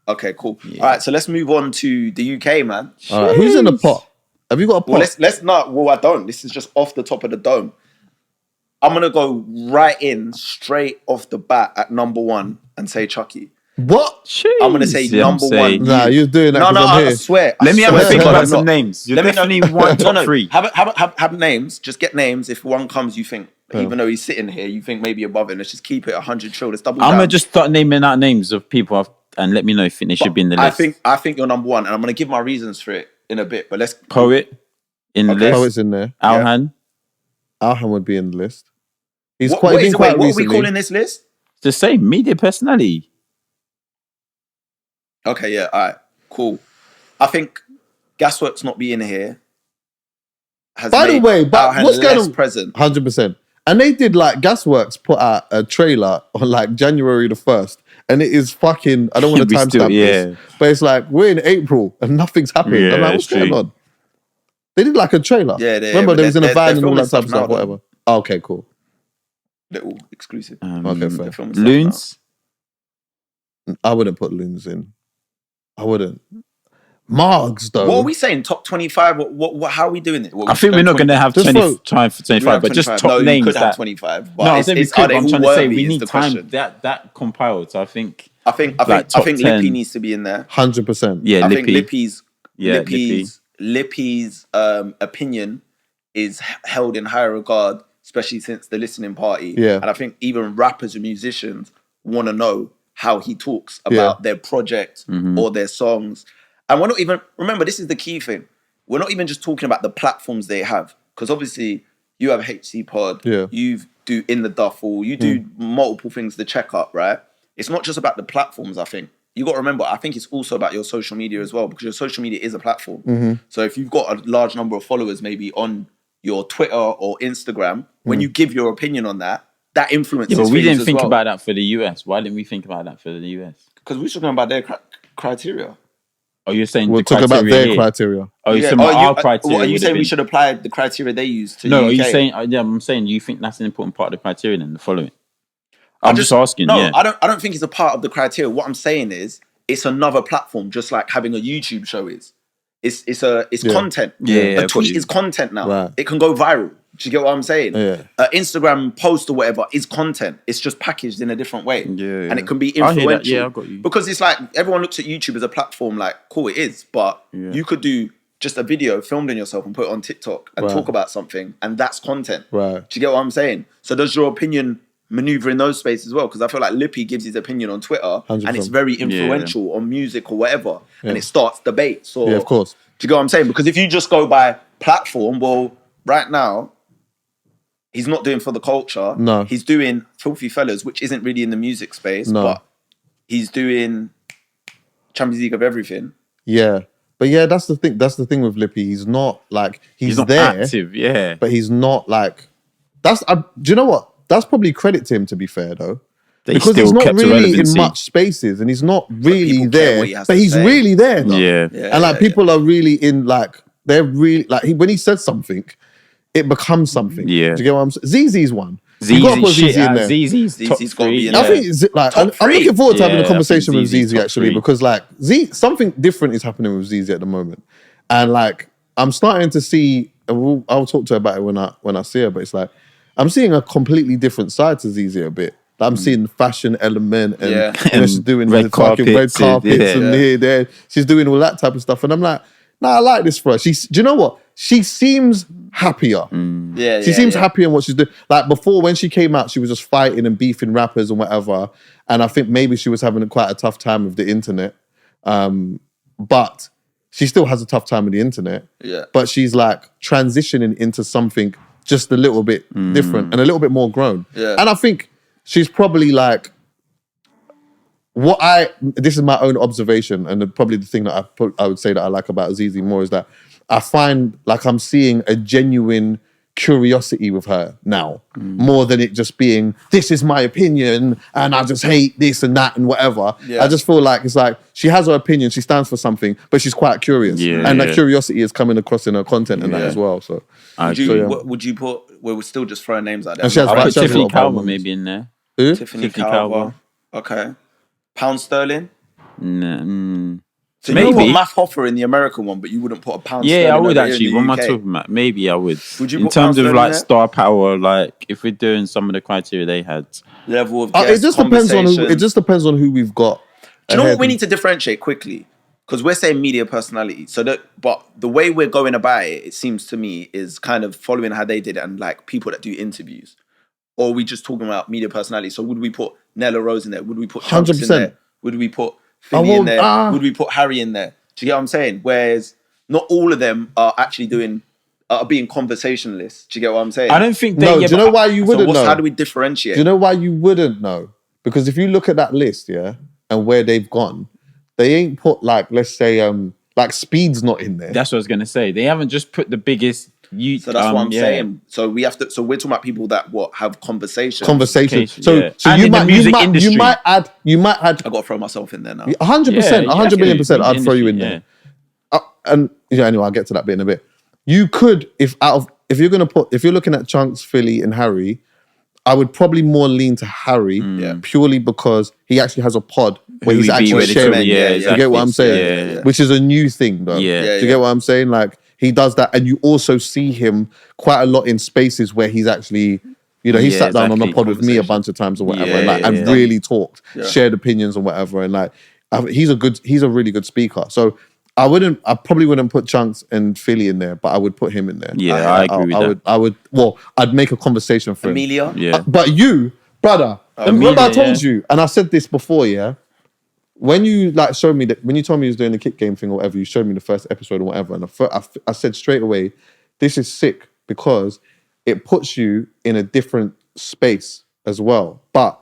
Okay, cool. Yeah. All right, so let's move on to the UK, man. All right, who's in the pot? Have you got a pot? Well, let's not. Well, I don't. This is just off the top of the dome. I'm gonna go right in straight off the bat at number one and say Chuckie. What? Jeez. I'm gonna say number one. Nah, you're doing that. No, I swear. Let me have a think about some names. Let me name one top three. Have names. Just get names. If one comes, you think. Even though he's sitting here, you think maybe above it. Let's just keep it 100 trill. Let's double down. I'm gonna just start naming out names of people and let me know if they should be in the list. I think you're number one, and I'm gonna give my reasons for it in a bit. But let's Poet in the list. Poet's in there. Alhan. Alhan would be in the list. He's what are we calling this list? It's the same media personality. Okay, yeah, all right, cool. I think Gasworks not being here has by the way, but what's going on? Present 100%. And they did like Gasworks put out a trailer on like January the 1st, and it is fucking. I don't want to timestamp this, but it's like we're in April and nothing's happened. I'm like, what's going on? They did like a trailer. Yeah, remember they was in a van and all that type of stuff. Whatever. Oh, okay, cool. Little exclusive. Okay, fair. Loons. I wouldn't put Loons in. I wouldn't. Margs though. What are we saying? Top 25? What? How are we doing it? I think we're not going to have time for 25, but just top names. You could have 25. But no, I think we could. I'm trying to say we need time that compiled. So I think Lippy needs to be in there. 100%. Yeah, I think Lippy's opinion is held in high regard, especially since the listening party. Yeah. And I think even rappers and musicians want to know how he talks about their project or their songs. And we're not even, remember, this is the key thing. We're not even just talking about the platforms they have. Because obviously, you have HC Pod, you do In the Duffel, you do multiple things to check up, right? It's not just about the platforms, I think. You got to remember, I think it's also about your social media as well, because your social media is a platform. So if you've got a large number of followers, maybe on your Twitter or Instagram, when you give your opinion on that influences but we things didn't think as well. about that for the US. Why didn't we think about that for the US? Because we're talking about their criteria. Oh, you're saying we're talking about their criteria. Oh, you're saying our criteria. Are you saying we should apply the criteria they use to No, UK? are you saying? I'm saying you think that's an important part of the criteria then, the following. I'm just asking. No, yeah. I don't think it's a part of the criteria. What I'm saying is it's another platform, just like having a YouTube show is. It's content. A tweet is content now. Right. It can go viral. Do you get what I'm saying? Yeah. Instagram post or whatever is content. It's just packaged in a different way. Yeah. And it can be influential. Yeah, I got you. Because it's like everyone looks at YouTube as a platform like, cool, it is. But you could do just a video filmed in yourself and put it on TikTok and talk about something. And that's content. Right. Do you get what I'm saying? So does your opinion maneuver in those spaces as well? Because I feel like Lippy gives his opinion on Twitter 100%. and it's very influential on music or whatever. And it starts debates. Or, of course. Do you get what I'm saying? Because if you just go by platform, well, right now, he's not doing for the culture. No. He's doing Filthy Fellas, which isn't really in the music space, but he's doing Champions League of everything. Yeah. But yeah, that's the thing. That's the thing with Lippy. He's not like, he's not there. Active, yeah. But he's not like, do you know what? That's probably credit to him, to be fair, though. Because he's not really in much spaces and he's not really there. But he's really there, though. Yeah. And like people are really in like, they're really, like when he says something, it becomes something. Yeah. Do you get what I'm saying? ZZ's one. ZZ's in there. ZZ's got to be in I think I'm looking forward to having a conversation with ZZ actually, because like something different is happening with ZZ at the moment, and like I'm starting to see. I'll talk to her about it when I see her, but it's like I'm seeing a completely different side to ZZ a bit. Like, I'm seeing the fashion element, and you know, she's doing the fucking red carpets and here, there. She's doing all that type of stuff, and I'm like, nah, I like this for her. Do you know what? She seems happier. She seems happier in what she's doing. Like before, when she came out, she was just fighting and beefing rappers and whatever. And I think maybe she was having quite a tough time with the internet. But she still has a tough time with the internet. Yeah. But she's like transitioning into something just a little bit different and a little bit more grown. Yeah. And I think she's probably like, this is my own observation, and probably the thing that I would say that I like about ZZ more is that I find like I'm seeing a genuine curiosity with her now, more than it just being, this is my opinion and I just hate this and that and whatever. I just feel like it's like she has her opinion, she stands for something, but she's quite curious. And that curiosity is coming across in her content and that as well. So would you put, we're still just throwing names out there. I'll put Tiffany Calver maybe in there. Who? Tiffany Calver. Okay. Pound sterling? No. So maybe you put Math Hoffa in the American one, but you wouldn't put a pound sterling. Yeah, I would actually. What am I talking about? Maybe I would. Would you in terms of like star power, like if we're doing some of the criteria they had, level of guest, it just depends on who. It just depends on who we've got. Do you know what we need to differentiate quickly? Because we're saying media personality. But the way we're going about it, it seems to me, is kind of following how they did it and like people that do interviews. Or are we just talking about media personality? So would we put Nella Rose in there? Would we put Chunks in there? Would we put Philly in there? Would we put Harry in there? Do you get what I'm saying? Whereas not all of them are actually being conversationalists. Do you get what I'm saying? I don't think do you know why you wouldn't know? How do we differentiate? Do you know why you wouldn't know? Because if you look at that list, and where they've gone, they ain't put like, let's say, like Speed's not in there. That's what I was gonna say. They haven't just put the biggest. So that's what I'm saying. So we have to. So we're talking about people that have conversations. So you might add. I got to throw myself in there now. 100%, 100 million %. I'd throw you in there. And anyway, I'll get to that bit in a bit. You could, if you're looking at Chunks, Philly, and Harry, I would probably more lean to Harry, purely because he actually has a pod where he's actually sharing. You get what I'm saying? Which is a new thing, though. Do you get what I'm saying? Like, he does that, and you also see him quite a lot in spaces where he's actually, he sat down on a pod with me a bunch of times or whatever, and really talked, shared opinions and whatever, and like he's a really good speaker. So I probably wouldn't put Chunks and Philly in there, but I would put him in there. Yeah, I agree with that. I'd make a conversation for Amelia. him. But you, brother, remember I told you, and I said this before, when you like showed me that, when you told me you was doing the kick game thing or whatever, you showed me the first episode or whatever, and I said straight away, this is sick because it puts you in a different space as well. But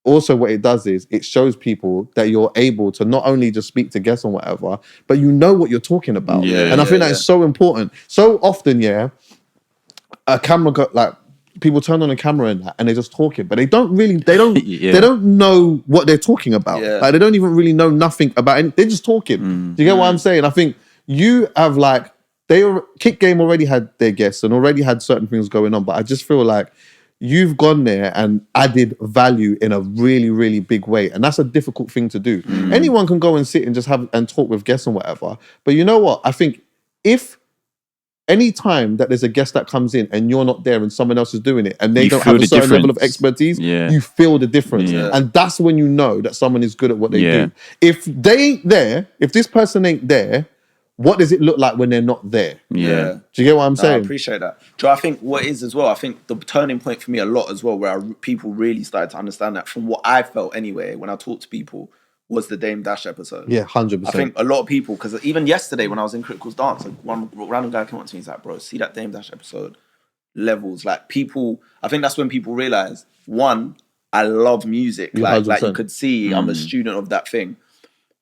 also what it does is it shows people that you're able to not only just speak to guests or whatever, but you know what you're talking about. And I think that is so important. So often, a camera got like, people turn on a camera and they're just talking, but they don't know what they're talking about. Like they don't even really know nothing about it. They're just talking. Do you get what I'm saying? I think you have like, Kick Game already had their guests and already had certain things going on, but I just feel like you've gone there and added value in a really, really big way. And that's a difficult thing to do. Anyone can go and sit and just have and talk with guests and whatever. But you know what? I think if any time that there's a guest that comes in and you're not there and someone else is doing it and they don't have a certain level of expertise, you feel the difference. And that's when you know that someone is good at what they do. If they ain't there, if this person ain't there, what does it look like when they're not there? Do you get what I'm saying? I appreciate that. Joe, I think what is as well, I think the turning point for me a lot as well, where people really started to understand that from what I felt anyway, when I talked to people, was the Dame Dash episode. Yeah, 100%. I think a lot of people, because even yesterday when I was in Critical's dance, one random guy came up to me and he's like, bro, see that Dame Dash episode? Levels. Like people, I think that's when people realised, one, I love music. Like you could see I'm a student of that thing.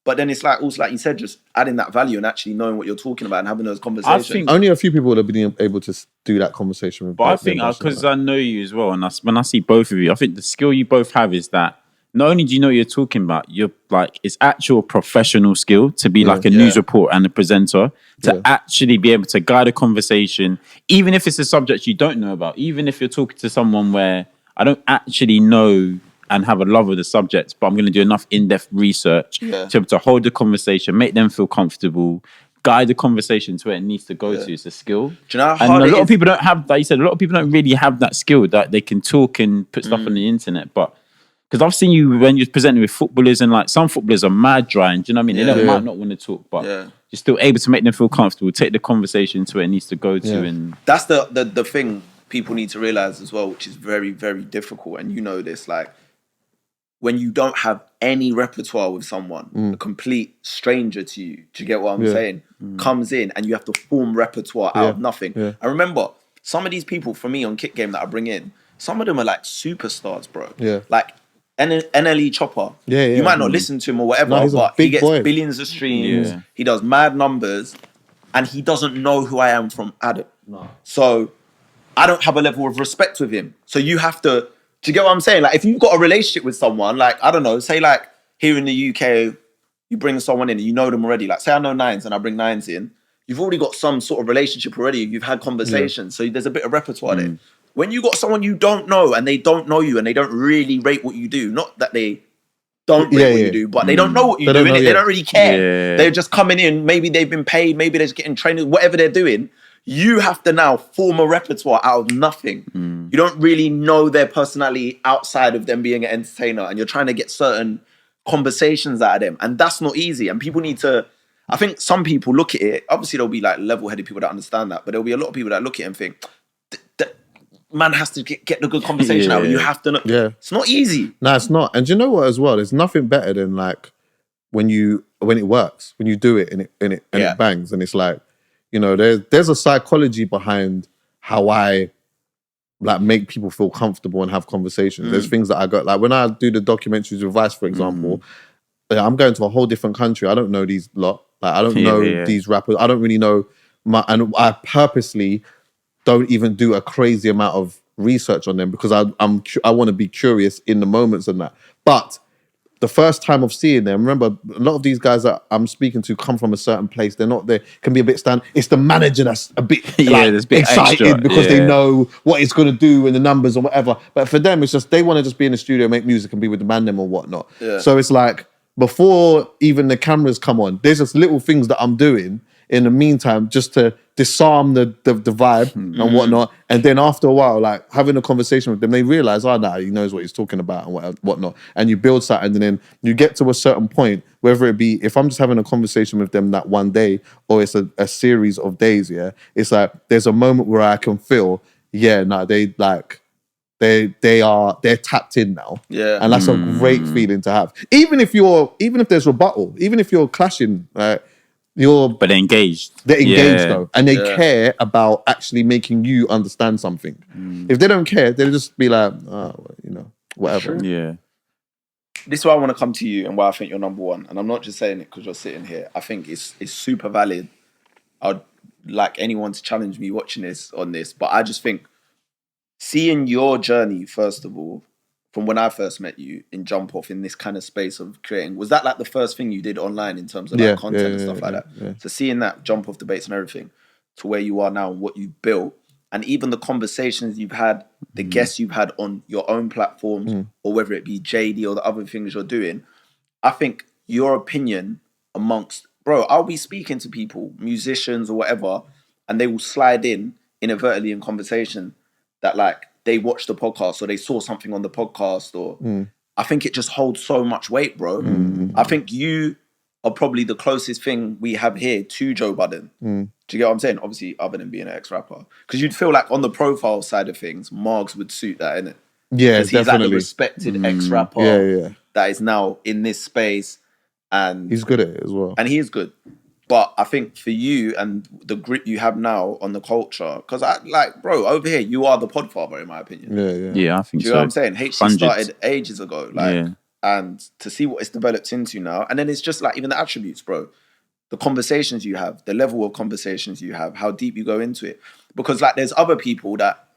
But then it's like, also like you said, just adding that value and actually knowing what you're talking about and having those conversations. I think only a few people would have been able to do that conversation with. But I think, because I know you as well, and when I see both of you, I think the skill you both have is that not only do you know what you're talking about, you're like, it's actual professional skill to be like a news reporter and a presenter, to actually be able to guide a conversation, even if it's a subject you don't know about, even if you're talking to someone where I don't actually know and have a love of the subject, but I'm going to do enough in-depth research to be able to hold the conversation, make them feel comfortable, guide the conversation to where it needs to go to. It's a skill. Do you know how and hard a lot of people don't have, like you said, a lot of people don't really have that skill that they can talk and put stuff on the internet, but because I've seen you when you're presenting with footballers, and like some footballers are mad dry, and do you know what I mean? They might not want to talk, but you're still able to make them feel comfortable, take the conversation to where it needs to go to. And that's the thing people need to realize as well, which is very, very difficult. And you know this, like when you don't have any repertoire with someone, a complete stranger to you, do you get what I'm saying? Comes in and you have to form repertoire out of nothing. I remember some of these people for me on Kick Game that I bring in, some of them are like superstars, bro. Like NLE Chopper. You might not listen to him or whatever, but he gets billions of streams. He does mad numbers, and he doesn't know who I am from Adam. So I don't have a level of respect with him. So you have to, do you get what I'm saying? Like if you've got a relationship with someone, like, I don't know, say like here in the UK, you bring someone in and you know them already. Like say I know Nines and I bring Nines in. You've already got some sort of relationship already. You've had conversations. So there's a bit of repertoire there. When you got someone you don't know and they don't know you and they don't really rate what you do, not that they don't rate what you do, but they don't know what you do, innit? They don't really care. They're just coming in, maybe they've been paid, maybe they're just getting trained, whatever they're doing. You have to now form a repertoire out of nothing. You don't really know their personality outside of them being an entertainer, and you're trying to get certain conversations out of them. And that's not easy. And people need to, I think some people look at it, obviously there'll be like level-headed people that understand that, but there'll be a lot of people that look at it and think, man has to get the good conversation out. You have to know. It's not easy. No, it's not. And do you know what as well? There's nothing better than like when it works, when you do it and it bangs, and it's like, you know, there's a psychology behind how I like make people feel comfortable and have conversations. There's things that I got, like when I do the documentaries with Vice, for example, I'm going to a whole different country. I don't know these lot. Like I don't know these rappers. I don't really know and I purposely don't even do a crazy amount of research on them because I want to be curious in the moments and that. But the first time of seeing them, remember, a lot of these guys that I'm speaking to come from a certain place. They're not there, can be a bit stand. It's the manager that's a bit, excited extra, because they know what it's going to do and the numbers or whatever. But for them, it's just, they want to just be in the studio, make music and be with the man them or whatnot. So it's like, before even the cameras come on, there's just little things that I'm doing in the meantime just to disarm the vibe and whatnot. And then after a while, like having a conversation with them, they realize, he knows what he's talking about and whatnot. And you build something, and then you get to a certain point, whether it be, if I'm just having a conversation with them that one day, or it's a series of days, it's like, there's a moment where I can feel, they're tapped in now. And that's a great feeling to have. Even if there's rebuttal, even if you're clashing, but they're engaged. They're engaged though. And they care about actually making you understand something. If they don't care, they'll just be like, whatever. This is why I want to come to you and why I think you're number one. And I'm not just saying it because you're sitting here. I think it's super valid. I'd like anyone to challenge me watching this on this, but I just think seeing your journey, first of all, from when I first met you in Jump Off in this kind of space of creating, was that like the first thing you did online in terms of like content and stuff like that? So seeing that Jump Off debates and everything to where you are now and what you've built, and even the conversations you've had, the guests you've had on your own platforms, or whether it be JD or the other things you're doing, I think your opinion amongst, I'll be speaking to people, musicians or whatever, and they will slide in inadvertently in conversation that like, they watched the podcast or they saw something on the podcast, or I think it just holds so much weight, bro. I think you are probably the closest thing we have here to Joe Budden. Do you get what I'm saying? Obviously, other than being an ex-rapper. Because you'd feel like on the profile side of things, Margs would suit that, innit? Yeah, because he's like the respected ex-rapper that is now in this space. And he's good at it as well. And he is good. But I think for you and the grip you have now on the culture, because over here, you are the podfather, in my opinion. Yeah, I think so. Do you know what I'm saying? HC started ages ago. And to see what it's developed into now. And then it's just like even the attributes, bro. The conversations you have, the level of conversations you have, how deep you go into it. Because like there's other people that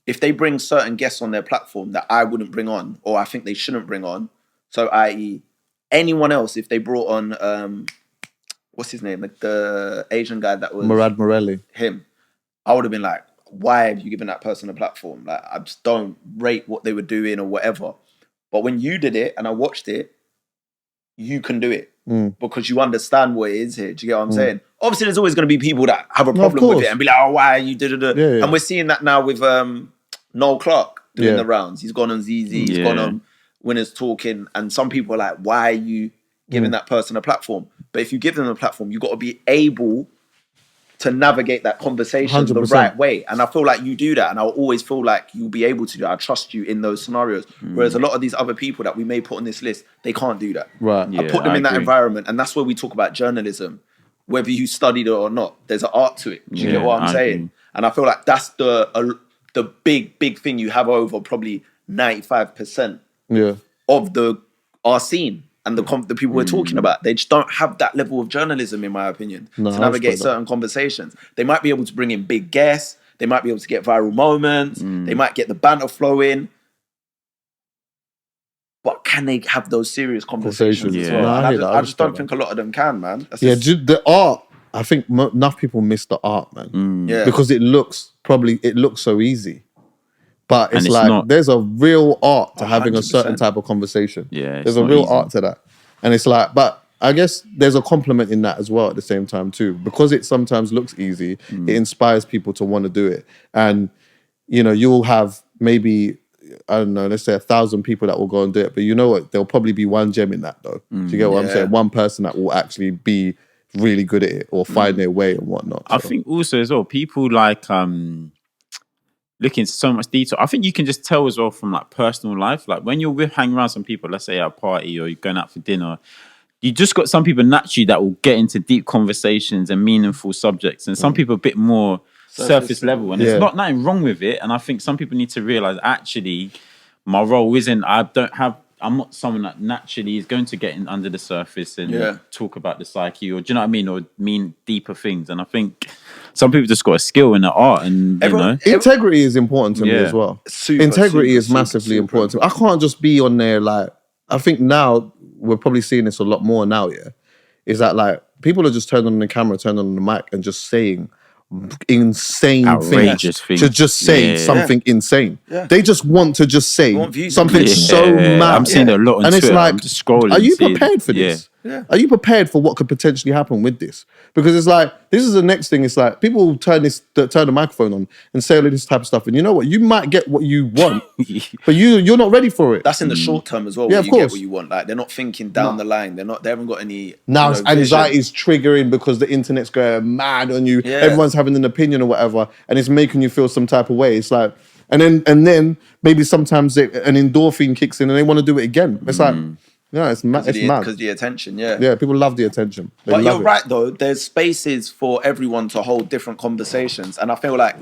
if they bring certain guests on their platform that I wouldn't bring on, or I think they shouldn't bring on, So, i.e., anyone else, if they brought on, what's his name? Like the Asian guy that was... Murad Morelli. Him. I would have been like, why have you given that person a platform? Like, I just don't rate what they were doing or whatever. But when you did it and I watched it, you can do it because you understand what it is here. Do you get what I'm saying? Obviously, there's always going to be people that have a problem with it and be like, oh, why are you doing it? Yeah. And we're seeing that now with Noel Clark doing the rounds. He's gone on ZZ, he's gone on Winners Talking, and some people are like, why are you giving that person a platform? But if you give them a platform, you've got to be able to navigate that conversation 100%. The right way. And I feel like you do that. And I'll always feel like you'll be able to do that. I trust you in those scenarios. Whereas a lot of these other people that we may put on this list, they can't do that. Right. I put them in that environment. And that's where we talk about journalism. Whether you studied it or not, there's an art to it. Do you get what I'm saying? Agree. And I feel like that's the big thing you have over probably 95% of our scene. And the people we're talking about, they just don't have that level of journalism, in my opinion, to navigate certain conversations. They might be able to bring in big guests. They might be able to get viral moments. They might get the banter flowing. But can they have those serious conversations as well? I just don't think a lot of them can, man. The art, I think enough people miss the art, man. Because it looks so easy. But it's like, there's a real art to having 100%. A certain type of conversation. Yeah, there's a real art to that. And it's like, but I guess there's a compliment in that as well at the same time too. Because it sometimes looks easy, it inspires people to want to do it. And, you know, you'll have maybe, I don't know, let's say 1,000 people that will go and do it. But you know what? There'll probably be one gem in that though. Do you get what I'm saying? One person that will actually be really good at it or find their way and whatnot. I think also as well, people like... look into so much detail. I think you can just tell as well from like personal life. Like when you're hanging around some people, let's say at a party or you're going out for dinner, you just got some people naturally that will get into deep conversations and meaningful subjects. And some people a bit more surface level. And there's nothing wrong with it. And I think some people need to realize actually my role isn't, I'm not someone that naturally is going to get in under the surface and talk about the psyche or, do you know what I mean? Or mean deeper things. And I think some people just got a skill in the art and, integrity is important to me as well. Integrity is massively important to me. I can't just be on there like, I think now, we're probably seeing this a lot more now, is that like, people are just turning on the camera, turning on the mic and just saying insane outrageous things to just say something insane. They just want to just say something so mad. I'm seeing it a lot on Twitter. It's like, I'm just scrolling. Are you prepared for this? Are you prepared for what could potentially happen with this? Because it's like, this is the next thing. It's like, people will turn the microphone on and say all of this type of stuff. And you know what? You might get what you want, but you're not ready for it. That's in the short term as well. Yeah, of course. Get what you want. Like, they're not thinking down the line. They haven't got any... Now anxiety is triggering because the internet's going mad on you. Yeah. Everyone's having an opinion or whatever. And it's making you feel some type of way. It's like, and then maybe sometimes an endorphin kicks in and they want to do it again. It's like... Yeah, it's mad. Because the attention, Yeah, people love the attention. But you're right, though. There's spaces for everyone to hold different conversations. And I feel like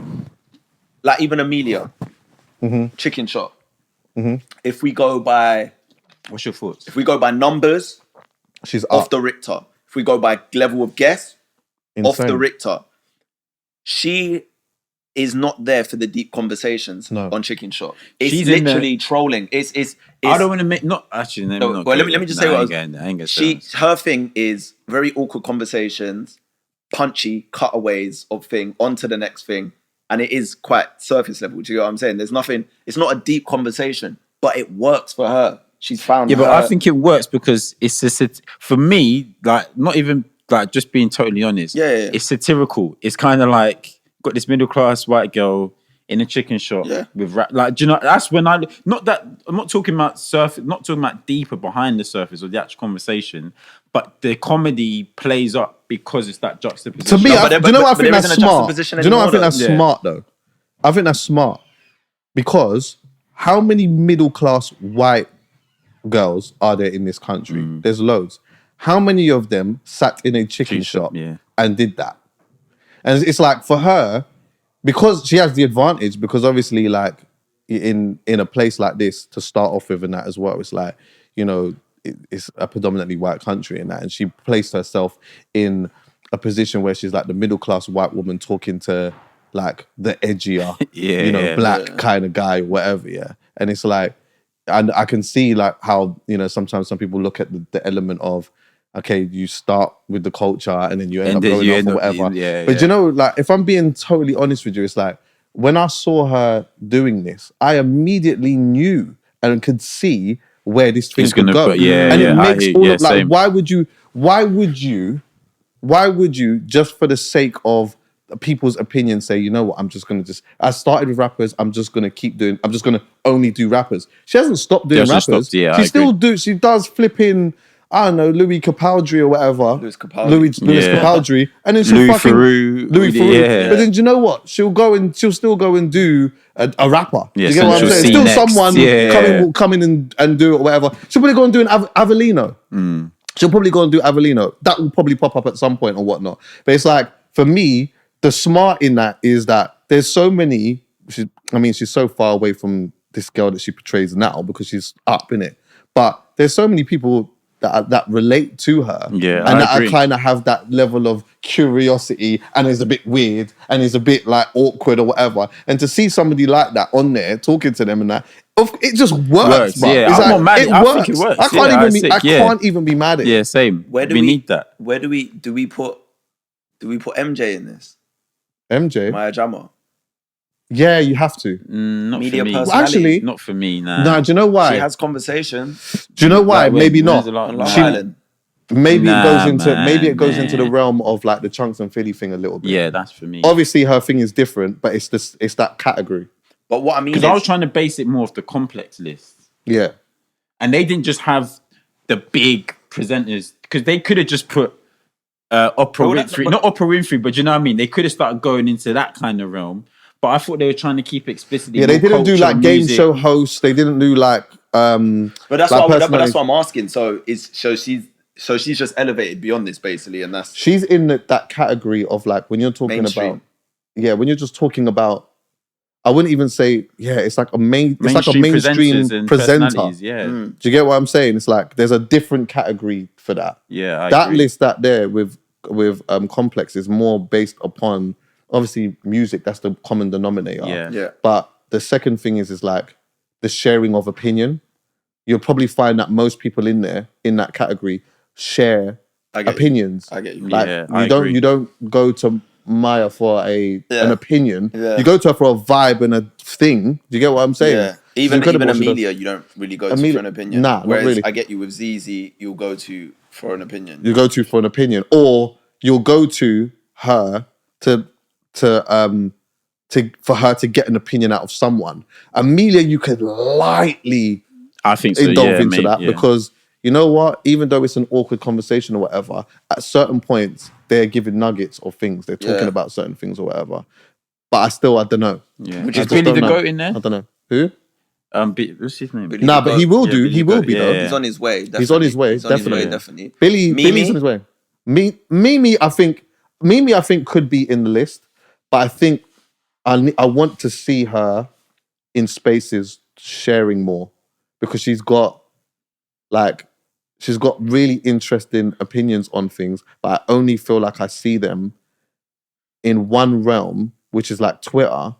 even Amelia, Chicken Shop, if we go by... What's your thoughts? If we go by numbers, she's off the Richter. If we go by level of guests, off the Richter. She is not there for the deep conversations on Chicken Shop. She's literally trolling. It's I don't want to make... Not actually... Let me just say what her thing is very awkward conversations, punchy cutaways of thing, onto the next thing. And it is quite surface level. Do you know what I'm saying? There's nothing... It's not a deep conversation, but it works for her. She's found but I think it works because it's for me, like, not even like just being totally honest. It's satirical. It's kind of like... Got this middle class white girl in a chicken shop with like, do you know? That's when I'm not talking about surface, not talking about deeper behind the surface or the actual conversation, but the comedy plays up because it's that juxtaposition. To me, do you know what I think that's smart? Do you know what I think that's smart though? I think that's smart because how many middle class white girls are there in this country? There's loads. How many of them sat in a chicken shop and did that? And it's like for her, because she has the advantage, because obviously like in a place like this to start off with and that as well, it's like, you know, it's a predominantly white country and that. And she placed herself in a position where she's like the middle class white woman talking to like the edgier, black kind of guy, whatever, And it's like, and I can see like how, you know, sometimes some people look at the element of, okay, you start with the culture and then you end up going off or whatever. But you know, like, if I'm being totally honest with you, it's like, when I saw her doing this, I immediately knew and could see where this thing could go. And it makes all of, like, why would you, just for the sake of people's opinion, say, you know what, I started with rappers, I'm just going to only do rappers. She hasn't stopped doing rappers. She does flipping, I don't know, Louis Capaldi or whatever. Louis Capaldi. And then she'll fucking... Louis Theroux. But then do you know what? She'll still go and do a rapper. Do you get what I'm saying? Still someone come in and do it or whatever. She'll probably go and do an Avellino. She'll probably go and do Avellino. That will probably pop up at some point or whatnot. But it's like, for me, the smart in that is that there's so many... she's so far away from this girl that she portrays now because she's up in it. But there's so many people that relate to her, and that I kind of have that level of curiosity, and it's a bit weird, and it's a bit like awkward or whatever. And to see somebody like that on there talking to them and that, it just works. Yeah, it's I'm not mad. It I works. think it works. I can't even be mad at it. Yeah, same. We need that. Where do we put MJ in this? MJ, Maya Jama. Yeah, you have to. Not Media for me. personality. Well, actually, not for me. Nah. Do you know why? She has conversation. Do you know why? Like, maybe not. Maybe it goes into the realm of like the Chunks and Philly thing a little bit. Yeah, that's for me. Obviously, her thing is different, but it's that category. But what I mean, because I was trying to base it more off the complex list. Yeah, and they didn't just have the big presenters, because they could have just put Oprah Winfrey, not Oprah Winfrey, but you know what I mean. They could have started going into that kind of realm. But I thought they were trying to keep it explicitly. Yeah, they didn't do like game show hosts. They didn't do like. But that's what I'm asking. So she's just elevated beyond this basically, and that's she's in that category of like when you're talking mainstream. about when you're just talking about. I wouldn't even say it's like a mainstream presenter. Yeah. Do you get what I'm saying? It's like there's a different category for that. Yeah, I that agree. list that there with Complex is more based upon. Obviously, music, that's the common denominator. Yeah. But the second thing is like the sharing of opinion. You'll probably find that most people in there, in that category, share opinions. I get you. Like, you don't go to Maya for an opinion. Yeah. You go to her for a vibe and a thing. Do you get what I'm saying? Yeah. Even Amelia, you don't really go to for an opinion. Nah, whereas not really. I get you with ZZ, you'll go to for an opinion. You go to for an opinion. Or you'll go to her for her to get an opinion out of someone. Amelia, you could lightly indulge into that because you know what? Even though it's an awkward conversation or whatever, at certain points they're giving nuggets of things. They're talking about certain things or whatever. But I don't know. Yeah. Which is Billy the Goat in there? I don't know. Who? What's his name? But he will do. He will be though. He's on his way. Definitely. He's on his way. Definitely. Mimi? Billy's on his way. Mimi, I think could be in the list. But I think I want to see her in spaces sharing more because she's got really interesting opinions on things, but I only feel like I see them in one realm, which is like Twitter.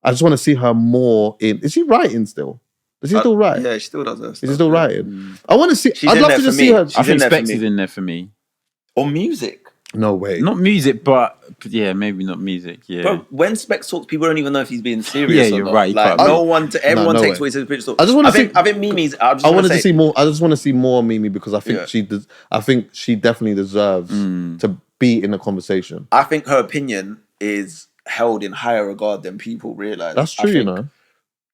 I just want to see her more in. Is she writing still? Does she still write? Yeah, she still does her stuff. Is she still writing? I want to see. I'd love to just see her. I think Specs is in there for me. Or music. No way. Not music, but yeah, maybe not music. Yeah. But when Specs talks, people don't even know if he's being serious. Yeah, you're right. Like everyone takes what he says. I just want to see. I think Mimi's. I wanted to see more. I just want to see more Mimi because I think I think she definitely deserves to be in the conversation. I think her opinion is held in higher regard than people realize. That's true, you know.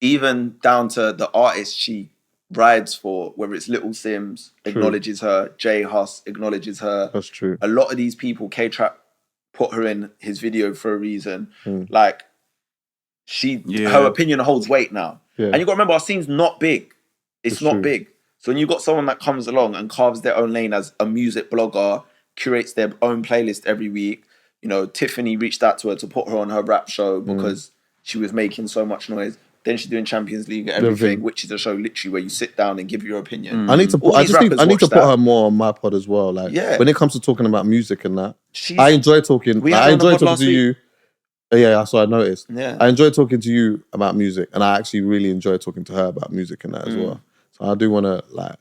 Even down to the artists she rides for, whether it's Little Sims acknowledges her, Jay Huss acknowledges her. That's true. A lot of these people, K-Trap put her in his video for a reason. Like her opinion holds weight now. Yeah. And you got to remember, our scene's not big. It's not big. So when you got someone that comes along and carves their own lane as a music blogger, curates their own playlist every week. You know, Tiffany reached out to her to put her on her rap show because she was making so much noise. Then she's doing Champions League and everything, which is a show literally where you sit down and give your opinion. I need to put her more on my pod as well. Like when it comes to talking about music and that, I enjoy talking. I enjoy talking to you. Yeah, so I noticed. Yeah. I enjoy talking to you about music, and I actually really enjoy talking to her about music and that as well. So I do want to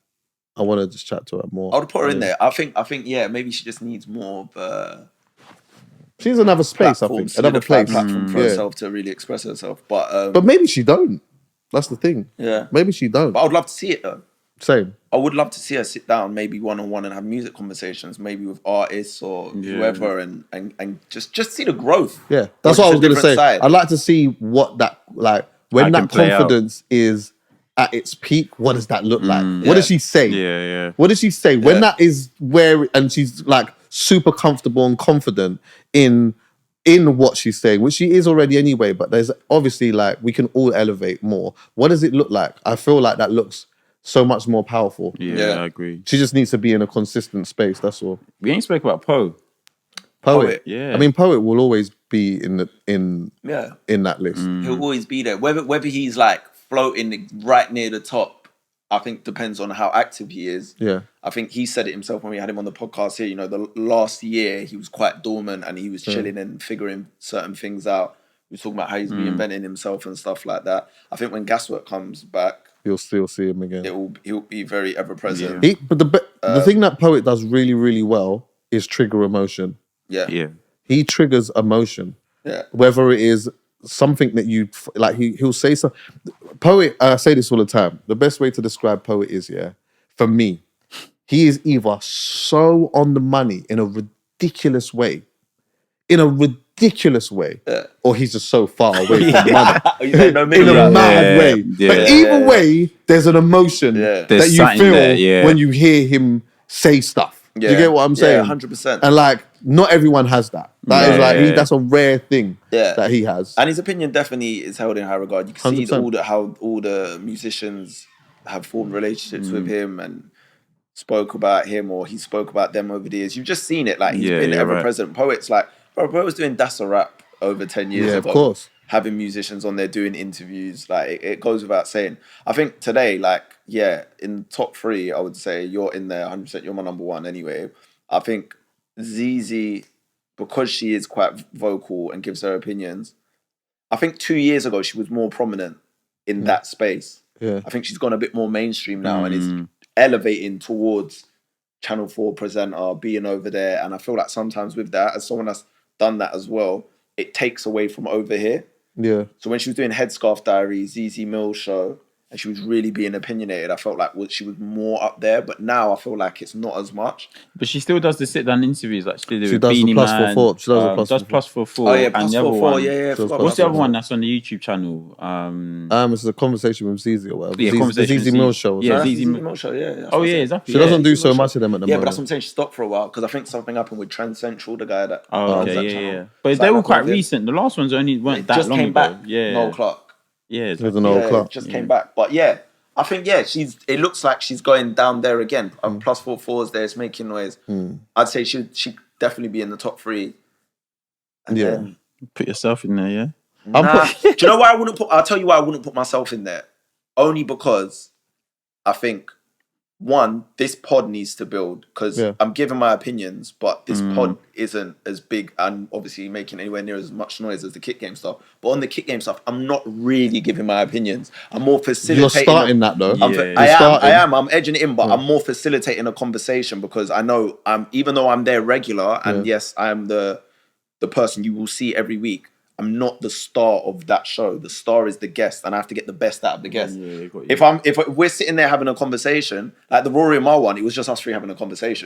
I want to just chat to her more. I would put her in there. I think, yeah, maybe she just needs more of she's another space, I think. Another platform for herself to really express herself. But maybe she don't. That's the thing. Yeah. Maybe she don't. But I would love to see it though. Same. I would love to see her sit down, maybe one-on-one, and have music conversations, maybe with artists or whoever, and just see the growth. Yeah, that's what I was going to say. Side. I'd like to see what that, when that confidence is at its peak, what does that look like? What does she say? Yeah. What does she say? When that is where, and she's super comfortable and confident in what she's saying, which she is already anyway, but there's obviously we can all elevate more. What does it look like? I feel like that looks so much more powerful. Yeah, I agree. She just needs to be in a consistent space, that's all. We ain't spoke about Poet. Yeah. I mean, Poet will always be in that list. He'll always be there. Whether he's floating right near the top, I think depends on how active he is. Yeah. I think he said it himself when we had him on the podcast here. The last year he was quite dormant and he was chilling and figuring certain things out. He was talking about how he's reinventing himself and stuff like that. I think when Gaswork comes back, you'll still see him again. He'll be very ever present. But the thing that Poet does really, really well is trigger emotion. Yeah. He triggers emotion. Yeah. Whether it is something that you he'll say something. Poet, I say this all the time. The best way to describe Poet is, for me, he is either so on the money in a ridiculous way, or he's just so far away from the money. In a mad way. But either way, there's an emotion that you feel when you hear him say stuff. Do you get what I'm saying? 100%. And not everyone has that. That's a rare thing that he has. And his opinion definitely is held in high regard. You can 100%. See how all the musicians have formed relationships with him and spoke about him, or he spoke about them over the years. You've just seen it. He's been ever present. Poet's Poet was doing That's a Rap over 10 years ago. Of course. Having musicians on there doing interviews. It goes without saying. I think today, in top 3, I would say you're in there 100%. You're my number 1 anyway. I think Zizi, because she is quite vocal and gives her opinions, I think 2 years ago she was more prominent in that space. Yeah. I think she's gone a bit more mainstream now and is elevating towards Channel 4 presenter, being over there. And I feel like sometimes with that, as someone that's done that as well, it takes away from over here. Yeah. So when she was doing Headscarf Diary, ZZ Mill's show, and she was really being opinionated, I felt like she was more up there. But now I feel like it's not as much. But she still does the sit-down interviews. She does Beanie the Plus 4. She does Plus 4. Oh yeah, Plus 4. Yeah. What's the other one that's on the YouTube channel? It's a conversation with ZZ or whatever. Yeah, the ZZ Mill show. Yeah, ZZ Mill show. Yeah. Oh yeah, exactly. She doesn't do so much of them at the moment. Yeah, but that's what I'm saying. She stopped for a while because I think something happened with Trend Central, the guy that. Oh, okay, yeah. But they were quite recent. The last ones weren't that long ago. Back. Yeah. Noel Clark. Yeah, it was an old Clark. Just came back, but yeah. I think, it looks like she's going down there again. Plus 4's there, it's making noise. I'd say she'd definitely be in the top 3. And then, put yourself in there, yeah? Do you know why I wouldn't I'll tell you why I wouldn't put myself in there. Only because I think, one, this pod needs to build, because I'm giving my opinions, but this pod isn't as big and obviously making anywhere near as much noise as the Kick Game stuff. But on the Kick Game stuff, I'm not really giving my opinions. I'm more facilitating. You're starting that though. I am. I'm edging it in, but I'm more facilitating a conversation because I know even though I'm there regular and yes, I am the person you will see every week. I'm not the star of that show. The star is the guest, and I have to get the best out of the guest. If we're sitting there having a conversation, like the Rory and Mar one, it was just us three having a conversation.